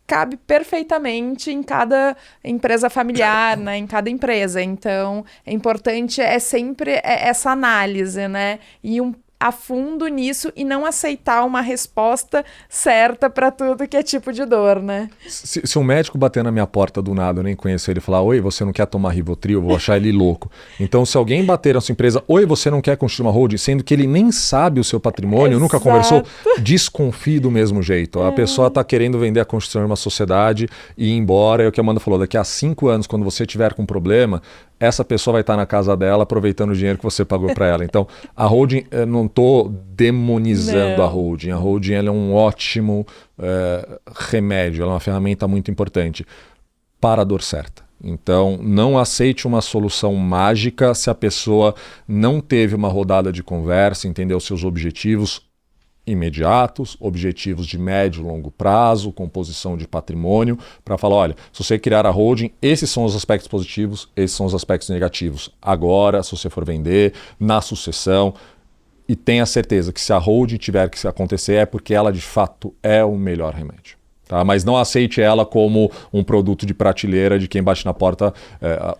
cabe perfeitamente em cada empresa familiar, né? Em cada empresa. Então, é importante sempre essa análise, né? E a fundo nisso e não aceitar uma resposta certa para tudo que é tipo de dor, né? Se um médico bater na minha porta do nada, eu nem conheço ele, e falar, oi, você não quer tomar Rivotril? Eu vou achar ele louco. Então, se alguém bater na sua empresa, oi, você não quer construir uma holding, sendo que ele nem sabe o seu patrimônio, nunca conversou, desconfie do mesmo jeito. A pessoa está querendo vender a construção de uma sociedade e ir embora. É o que a Amanda falou, daqui a 5 anos, quando você tiver com problema, essa pessoa vai estar na casa dela aproveitando o dinheiro que você pagou para ela. Então, a holding, eu não estou demonizando a holding. A holding ela é um ótimo remédio, ela é uma ferramenta muito importante para a dor certa. Então, não aceite uma solução mágica se a pessoa não teve uma rodada de conversa, entendeu os seus objetivos imediatos, objetivos de médio e longo prazo, composição de patrimônio, para falar, olha, se você criar a holding, esses são os aspectos positivos, esses são os aspectos negativos. Agora, se você for vender, na sucessão, e tenha certeza que se a holding tiver que acontecer é porque ela de fato é o melhor remédio. Tá? Mas não aceite ela como um produto de prateleira de quem bate na porta.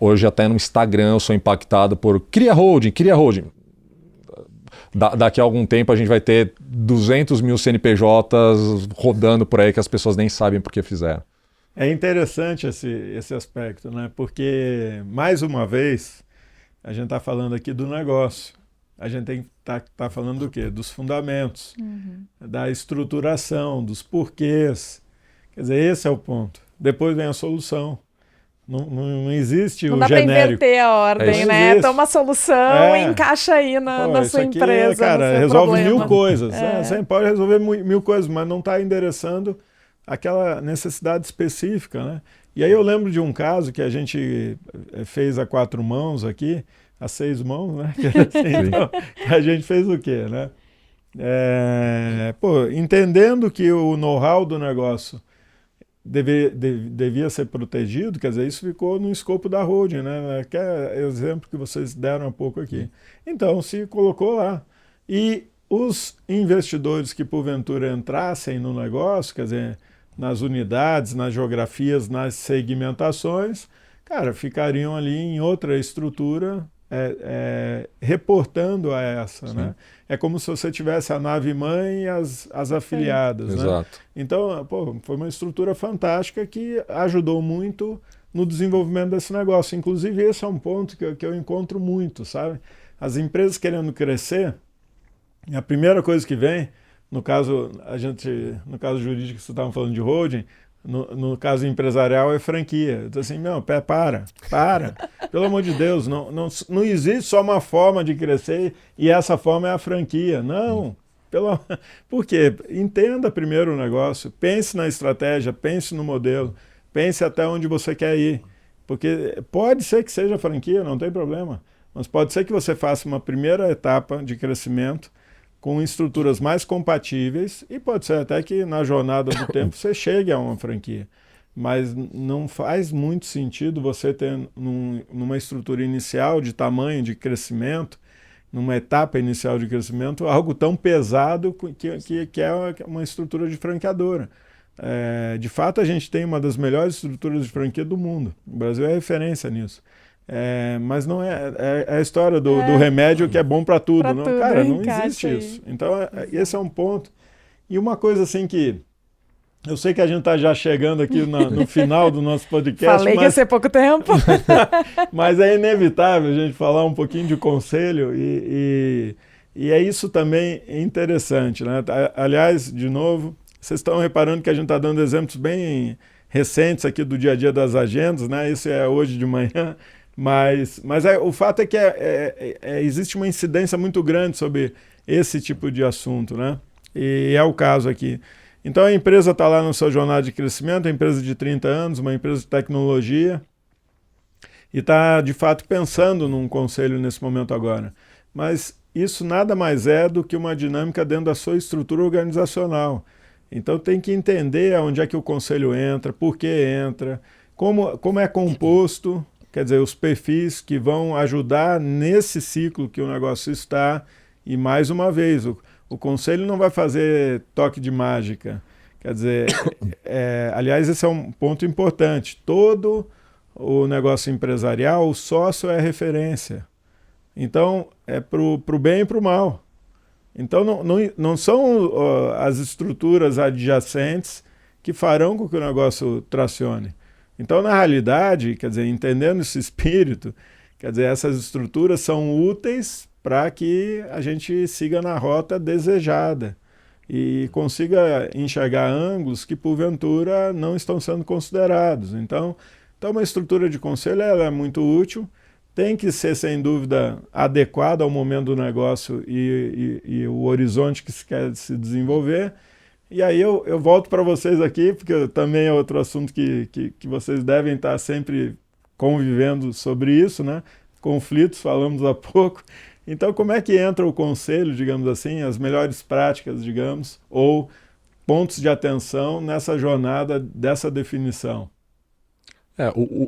Hoje até no Instagram eu sou impactado por cria holding. Daqui a algum tempo a gente vai ter 200 mil CNPJs rodando por aí que as pessoas nem sabem por que fizeram. É interessante esse aspecto, né? Porque, mais uma vez, a gente está falando aqui do negócio. A gente tem que tá falando do quê? Dos fundamentos, da estruturação, dos porquês. Quer dizer, esse é o ponto. Depois vem a solução. Não existe o genérico. Não dá para inverter a ordem, né? Toma a solução e encaixa aí na sua empresa. Cara, resolve mil coisas. Você pode resolver mil coisas, mas não está endereçando aquela necessidade específica, né? E aí eu lembro de um caso que a gente fez a 4 mãos aqui, a 6 mãos, né? Então, a gente fez o quê, né? Entendendo que o know-how do negócio devia ser protegido, quer dizer, isso ficou no escopo da holding, né? Que é o exemplo que vocês deram há pouco aqui. Então, se colocou lá. E os investidores que, porventura, entrassem no negócio, quer dizer, nas unidades, nas geografias, nas segmentações, cara, ficariam ali em outra estrutura, reportando a essa, né? É como se você tivesse a nave-mãe e as afiliadas, né? Exato. Então, foi uma estrutura fantástica que ajudou muito no desenvolvimento desse negócio. Inclusive, esse é um ponto que eu encontro muito, sabe? As empresas querendo crescer, a primeira coisa que vem, no caso jurídico, vocês estavam falando de holding, no caso empresarial é franquia. Então, assim, não, para. Pelo amor de Deus, não existe só uma forma de crescer e essa forma é a franquia. Não. Por quê? Entenda primeiro o negócio, pense na estratégia, pense no modelo, pense até onde você quer ir. Porque pode ser que seja franquia, não tem problema, mas pode ser que você faça uma primeira etapa de crescimento com estruturas mais compatíveis e pode ser até que na jornada do tempo você chegue a uma franquia. Mas não faz muito sentido você ter numa estrutura inicial de tamanho, de crescimento, numa etapa inicial de crescimento, algo tão pesado que é uma estrutura de franqueadora. De fato, a gente tem uma das melhores estruturas de franquia do mundo. O Brasil é referência nisso. Mas não é a história do remédio que é bom para tudo. Não, cara, não existe isso. Então, esse é um ponto. E uma coisa assim que eu sei que a gente está já chegando aqui no final do nosso podcast. Falei que ia ser pouco tempo. Mas é inevitável a gente falar um pouquinho de conselho e é isso também interessante, né? Aliás, de novo, vocês estão reparando que a gente está dando exemplos bem recentes aqui do dia a dia das agendas, né? Isso é hoje de manhã. Mas o fato é que existe uma incidência muito grande sobre esse tipo de assunto, né? E é o caso aqui. Então a empresa está lá na sua jornada de crescimento, a empresa de 30 anos, uma empresa de tecnologia, e está de fato pensando num conselho nesse momento agora. Mas isso nada mais é do que uma dinâmica dentro da sua estrutura organizacional. Então tem que entender onde é que o conselho entra, por que entra, como é composto. Quer dizer, os perfis que vão ajudar nesse ciclo que o negócio está. E mais uma vez, o conselho não vai fazer toque de mágica. Quer dizer, aliás, esse é um ponto importante. Todo o negócio empresarial, o sócio é referência. Então, é para o bem e para o mal. Então, não são as estruturas adjacentes que farão com que o negócio tracione. Então, na realidade, quer dizer, entendendo esse espírito, quer dizer, essas estruturas são úteis para que a gente siga na rota desejada e consiga enxergar ângulos que, porventura, não estão sendo considerados. Então uma estrutura de conselho ela é muito útil, tem que ser, sem dúvida, adequada ao momento do negócio e o horizonte que se quer se desenvolver. E aí eu volto para vocês aqui, porque também é outro assunto que vocês devem estar sempre convivendo sobre isso, né? Conflitos, falamos há pouco. Então, como é que entra o conselho, digamos assim, as melhores práticas, digamos, ou pontos de atenção nessa jornada dessa definição?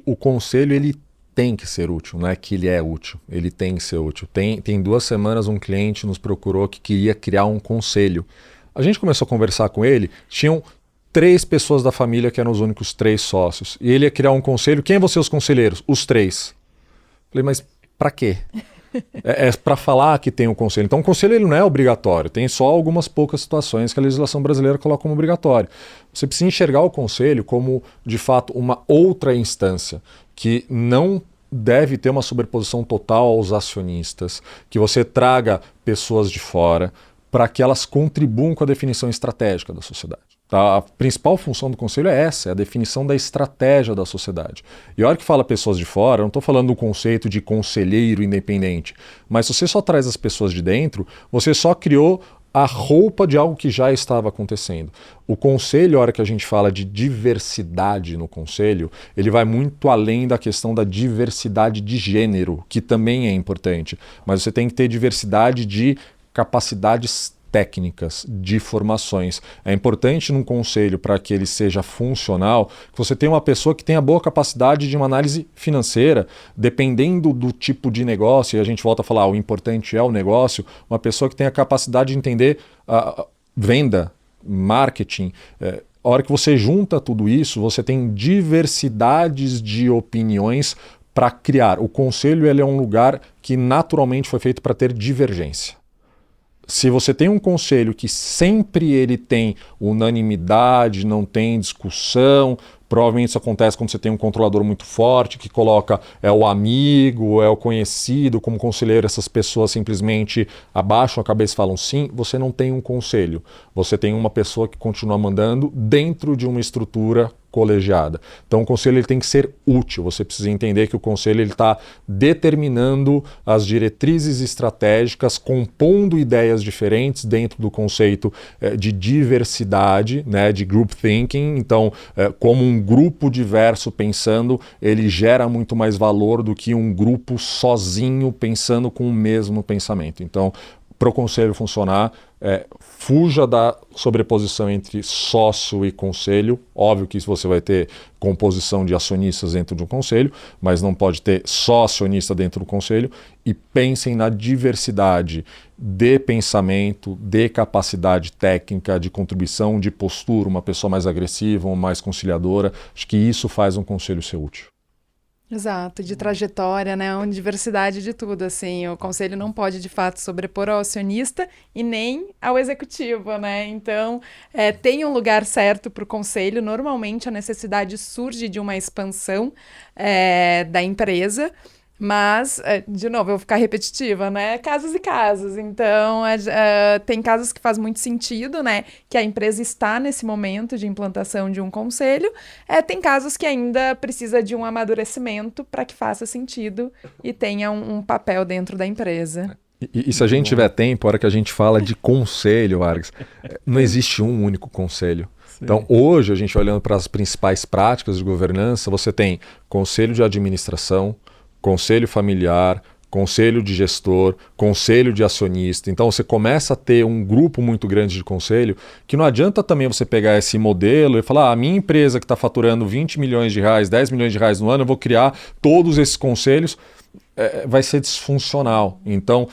O conselho, ele tem que ser útil, não é que ele é útil, ele tem que ser útil. Tem 2 semanas um cliente nos procurou que queria criar um conselho. A gente começou a conversar com ele, tinham 3 pessoas da família que eram os únicos 3 sócios. E ele ia criar um conselho, quem vão ser os conselheiros? Os 3. Falei, mas para quê? É para falar que tem um conselho. Então o conselho ele não é obrigatório, tem só algumas poucas situações que a legislação brasileira coloca como obrigatório. Você precisa enxergar o conselho como, de fato, uma outra instância que não deve ter uma sobreposição total aos acionistas, que você traga pessoas de fora para que elas contribuam com a definição estratégica da sociedade. A principal função do conselho é essa, é a definição da estratégia da sociedade. E a hora que fala pessoas de fora, eu não estou falando do conceito de conselheiro independente, mas se você só traz as pessoas de dentro, você só criou a roupa de algo que já estava acontecendo. O conselho, a hora que a gente fala de diversidade no conselho, ele vai muito além da questão da diversidade de gênero, que também é importante, mas você tem que ter diversidade de capacidades técnicas, de formações. É importante num conselho, para que ele seja funcional, que você tenha uma pessoa que tenha boa capacidade de uma análise financeira, dependendo do tipo de negócio, e a gente volta a falar, o importante é o negócio, uma pessoa que tenha capacidade de entender venda, marketing. A hora que você junta tudo isso, você tem diversidades de opiniões para criar. O conselho ele é um lugar que naturalmente foi feito para ter divergência. Se você tem um conselho que sempre ele tem unanimidade, não tem discussão, provavelmente isso acontece quando você tem um controlador muito forte que coloca o amigo, o conhecido como conselheiro, essas pessoas simplesmente abaixam a cabeça e falam sim, você não tem um conselho. Você tem uma pessoa que continua mandando dentro de uma estrutura colegiada. Então o conselho ele tem que ser útil, você precisa entender que o conselho está determinando as diretrizes estratégicas, compondo ideias diferentes dentro do conceito de diversidade, né, de group thinking. Então, como um grupo diverso pensando, ele gera muito mais valor do que um grupo sozinho pensando com o mesmo pensamento. Então, para o conselho funcionar, fuja da sobreposição entre sócio e conselho. Óbvio que você vai ter composição de acionistas dentro de um conselho, mas não pode ter só acionista dentro do conselho. E pensem na diversidade de pensamento, de capacidade técnica, de contribuição, de postura, uma pessoa mais agressiva, uma mais conciliadora. Acho que isso faz um conselho ser útil. Exato, de trajetória, né, uma diversidade de tudo, assim, o conselho não pode, de fato, sobrepor ao acionista e nem ao executivo, né, então tem um lugar certo para o conselho, normalmente a necessidade surge de uma expansão da empresa, mas, de novo, eu vou ficar repetitiva, né? Casos e casos. Então, tem casos que faz muito sentido, né? Que a empresa está nesse momento de implantação de um conselho. Tem casos que ainda precisa de um amadurecimento para que faça sentido e tenha um papel dentro da empresa. E se a gente tiver tempo, a hora que a gente fala de conselho, Vargas, não existe um único conselho. Sim. Então, hoje, a gente olhando para as principais práticas de governança, você tem conselho de administração, conselho familiar, conselho de gestor, conselho de acionista. Então você começa a ter um grupo muito grande de conselho que não adianta também você pegar esse modelo e falar a minha empresa que está faturando 20 milhões de reais, 10 milhões de reais no ano, eu vou criar todos esses conselhos. Vai ser disfuncional. Então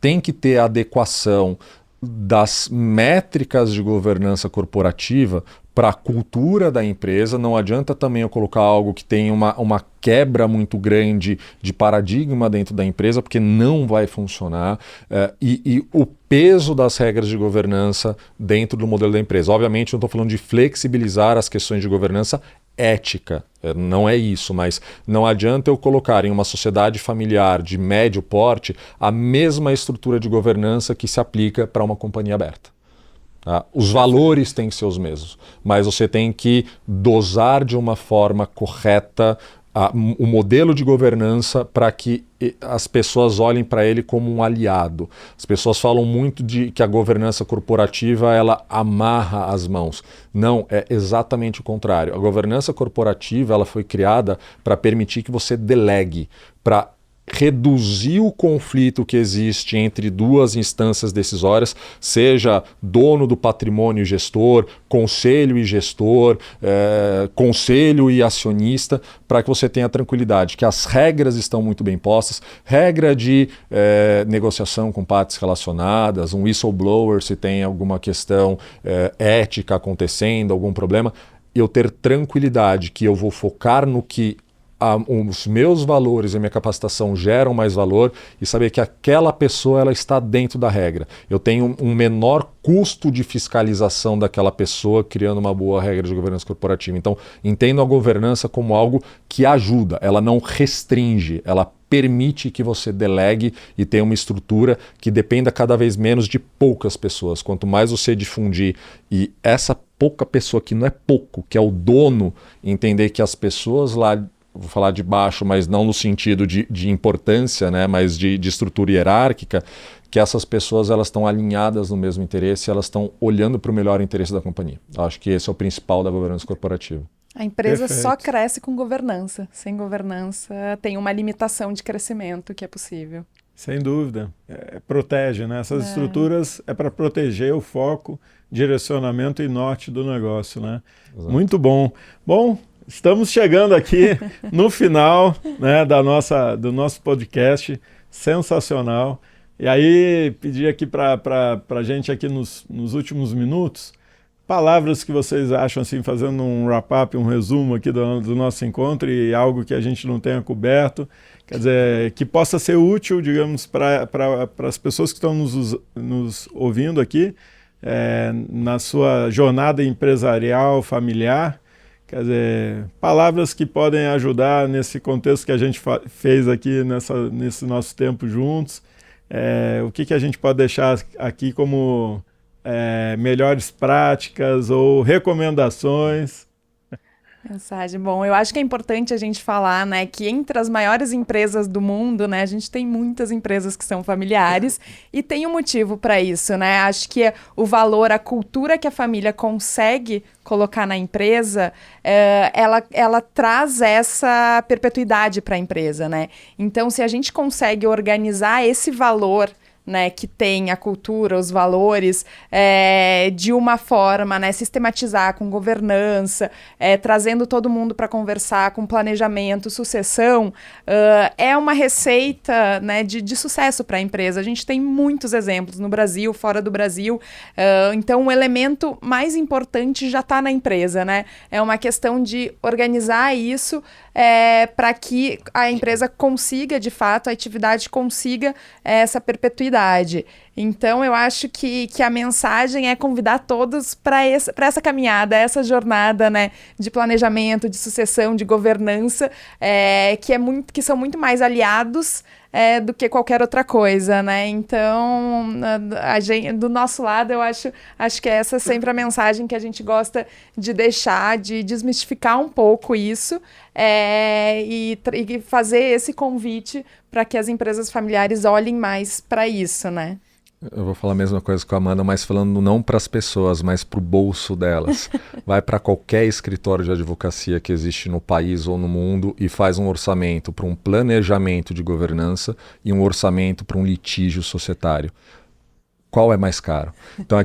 tem que ter adequação das métricas de governança corporativa para a cultura da empresa. Não adianta também eu colocar algo que tem uma quebra muito grande de paradigma dentro da empresa, porque não vai funcionar. E o peso das regras de governança dentro do modelo da empresa. Obviamente, eu não estou falando de flexibilizar as questões de governança ética, não é isso, mas não adianta eu colocar em uma sociedade familiar de médio porte a mesma estrutura de governança que se aplica para uma companhia aberta. Tá? Os valores têm que ser os mesmos, mas você tem que dosar de uma forma correta o modelo de governança para que as pessoas olhem para ele como um aliado. As pessoas falam muito de que a governança corporativa ela amarra as mãos. Não, é exatamente o contrário. A governança corporativa ela foi criada para permitir que você delegue, para reduzir o conflito que existe entre duas instâncias decisórias, seja dono do patrimônio e gestor, conselho e gestor, conselho e acionista, para que você tenha tranquilidade, que as regras estão muito bem postas, regra de negociação com partes relacionadas, um whistleblower se tem alguma questão ética acontecendo, algum problema, eu ter tranquilidade que eu vou focar no que os meus valores e a minha capacitação geram mais valor e saber que aquela pessoa ela está dentro da regra. Eu tenho um menor custo de fiscalização daquela pessoa criando uma boa regra de governança corporativa. Então, entendo a governança como algo que ajuda, ela não restringe, ela permite que você delegue e tenha uma estrutura que dependa cada vez menos de poucas pessoas. Quanto mais você difundir e essa pouca pessoa que não é pouco, que é o dono, entender que as pessoas lá, vou falar de baixo, mas não no sentido de importância, né, mas de estrutura hierárquica, que essas pessoas elas estão alinhadas no mesmo interesse, elas estão olhando para o melhor interesse da companhia. Acho que esse é o principal da governança corporativa. A empresa Perfeito. só cresce com governança. Sem governança, tem uma limitação de crescimento que é possível. Sem dúvida. Protege, né? Essas estruturas é para proteger o foco, direcionamento e norte do negócio, né? Exato. Muito bom. Bom, estamos chegando aqui no final, né, do nosso podcast, sensacional. E aí, pedir aqui para a gente aqui nos últimos minutos, palavras que vocês acham, assim, fazendo um wrap-up, um resumo aqui do nosso encontro e algo que a gente não tenha coberto, quer dizer, que possa ser útil, digamos, para as pessoas que estão nos ouvindo aqui, na sua jornada empresarial, familiar. Quer dizer, palavras que podem ajudar nesse contexto que a gente fez aqui nesse nosso tempo juntos. O que a gente pode deixar aqui como melhores práticas ou recomendações? Mensagem. Bom, eu acho que é importante a gente falar, né, que entre as maiores empresas do mundo, né, a gente tem muitas empresas que são familiares e tem um motivo para isso, né? Acho que o valor, a cultura que a família consegue colocar na empresa, ela traz essa perpetuidade para a empresa, né? Então, se a gente consegue organizar esse valor, né, que tem a cultura, os valores, de uma forma, né, sistematizar com governança, trazendo todo mundo para conversar com planejamento, sucessão, é uma receita, né, de sucesso para a empresa. A gente tem muitos exemplos no Brasil, fora do Brasil, então o elemento mais importante já está na empresa, né? É uma questão de organizar isso para que a empresa consiga, de fato, a atividade consiga essa perpetuidade. Então, eu acho que a mensagem é convidar todos para essa caminhada, essa jornada, né, de planejamento, de sucessão, de governança, que são muito mais aliados do que qualquer outra coisa, né? Então, do nosso lado, eu acho que essa é sempre a mensagem que a gente gosta de deixar, de desmistificar um pouco isso e fazer esse convite para que as empresas familiares olhem mais para isso, né? Eu vou falar a mesma coisa com a Amanda, mas falando não para as pessoas, mas para o bolso delas. Vai para qualquer escritório de advocacia que existe no país ou no mundo e faz um orçamento para um planejamento de governança e um orçamento para um litígio societário. Qual é mais caro? Então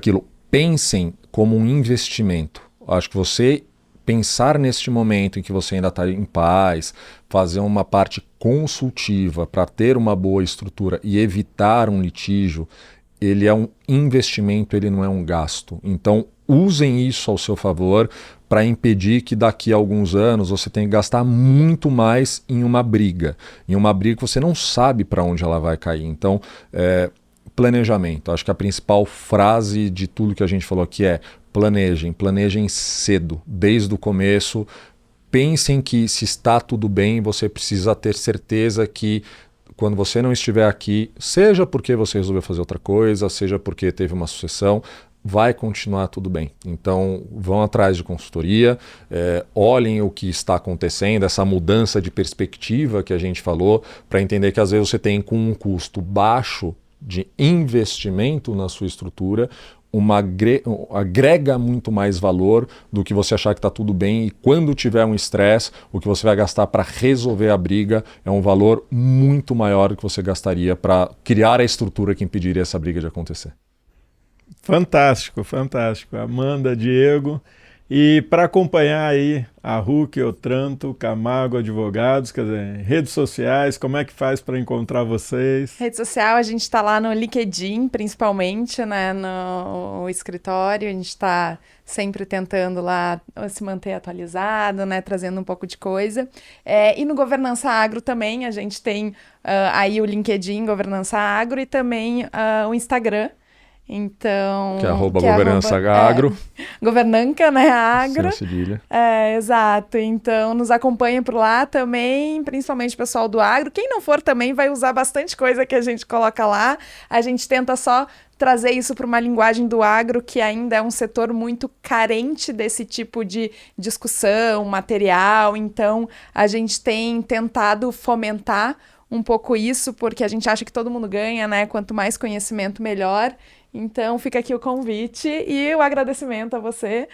pensem como um investimento. Acho que você pensar neste momento em que você ainda está em paz, fazer uma parte consultiva para ter uma boa estrutura e evitar um litígio, ele é um investimento, ele não é um gasto. Então, usem isso ao seu favor para impedir que daqui a alguns anos você tenha que gastar muito mais em uma briga. Em uma briga que você não sabe para onde ela vai cair. Então, planejamento. Acho que a principal frase de tudo que a gente falou aqui é planejem cedo, desde o começo. Pensem que se está tudo bem, você precisa ter certeza que quando você não estiver aqui, seja porque você resolveu fazer outra coisa, seja porque teve uma sucessão, vai continuar tudo bem. Então, vão atrás de consultoria, olhem o que está acontecendo, essa mudança de perspectiva que a gente falou, para entender que às vezes você tem com um custo baixo de investimento na sua estrutura, agrega muito mais valor do que você achar que está tudo bem, e quando tiver um estresse, o que você vai gastar para resolver a briga é um valor muito maior do que você gastaria para criar a estrutura que impediria essa briga de acontecer. Fantástico, fantástico. Amanda, Diego. E para acompanhar aí a Huck, Otranto, Camargo Advogados, quer dizer, redes sociais, como é que faz para encontrar vocês? Rede social, a gente está lá no LinkedIn, principalmente, né, no escritório, a gente está sempre tentando lá se manter atualizado, né, trazendo um pouco de coisa. E no Governança Agro também, a gente tem aí o LinkedIn, Governança Agro, e também o Instagram. Então, que é @governança agro. Governanca, né, agro. Sem cedilha. Exato. Então, nos acompanha por lá também, principalmente o pessoal do agro. Quem não for também vai usar bastante coisa que a gente coloca lá. A gente tenta só trazer isso para uma linguagem do agro, que ainda é um setor muito carente desse tipo de discussão, material. Então, a gente tem tentado fomentar um pouco isso, porque a gente acha que todo mundo ganha, né? Quanto mais conhecimento, melhor. Então, fica aqui o convite e o agradecimento a você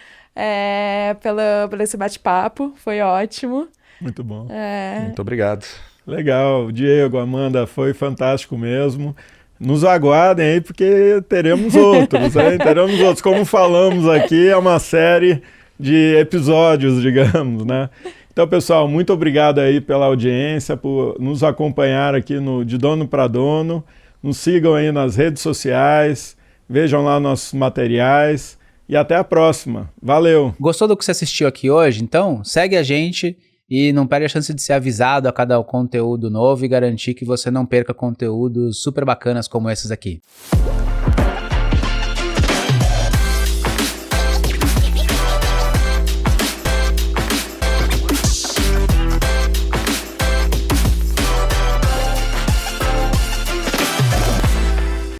pelo esse bate-papo. Foi ótimo. Muito bom. Muito obrigado. Legal. Diego, Amanda, foi fantástico mesmo. Nos aguardem aí, porque teremos outros, hein? Teremos outros. Como falamos aqui, é uma série de episódios, digamos, né? Então, pessoal, muito obrigado aí pela audiência, por nos acompanhar aqui no De Dono para Dono. Nos sigam aí nas redes sociais, vejam lá nossos materiais e até a próxima. Valeu! Gostou do que você assistiu aqui hoje? Então, segue a gente e não perde a chance de ser avisado a cada conteúdo novo e garantir que você não perca conteúdos super bacanas como esses aqui.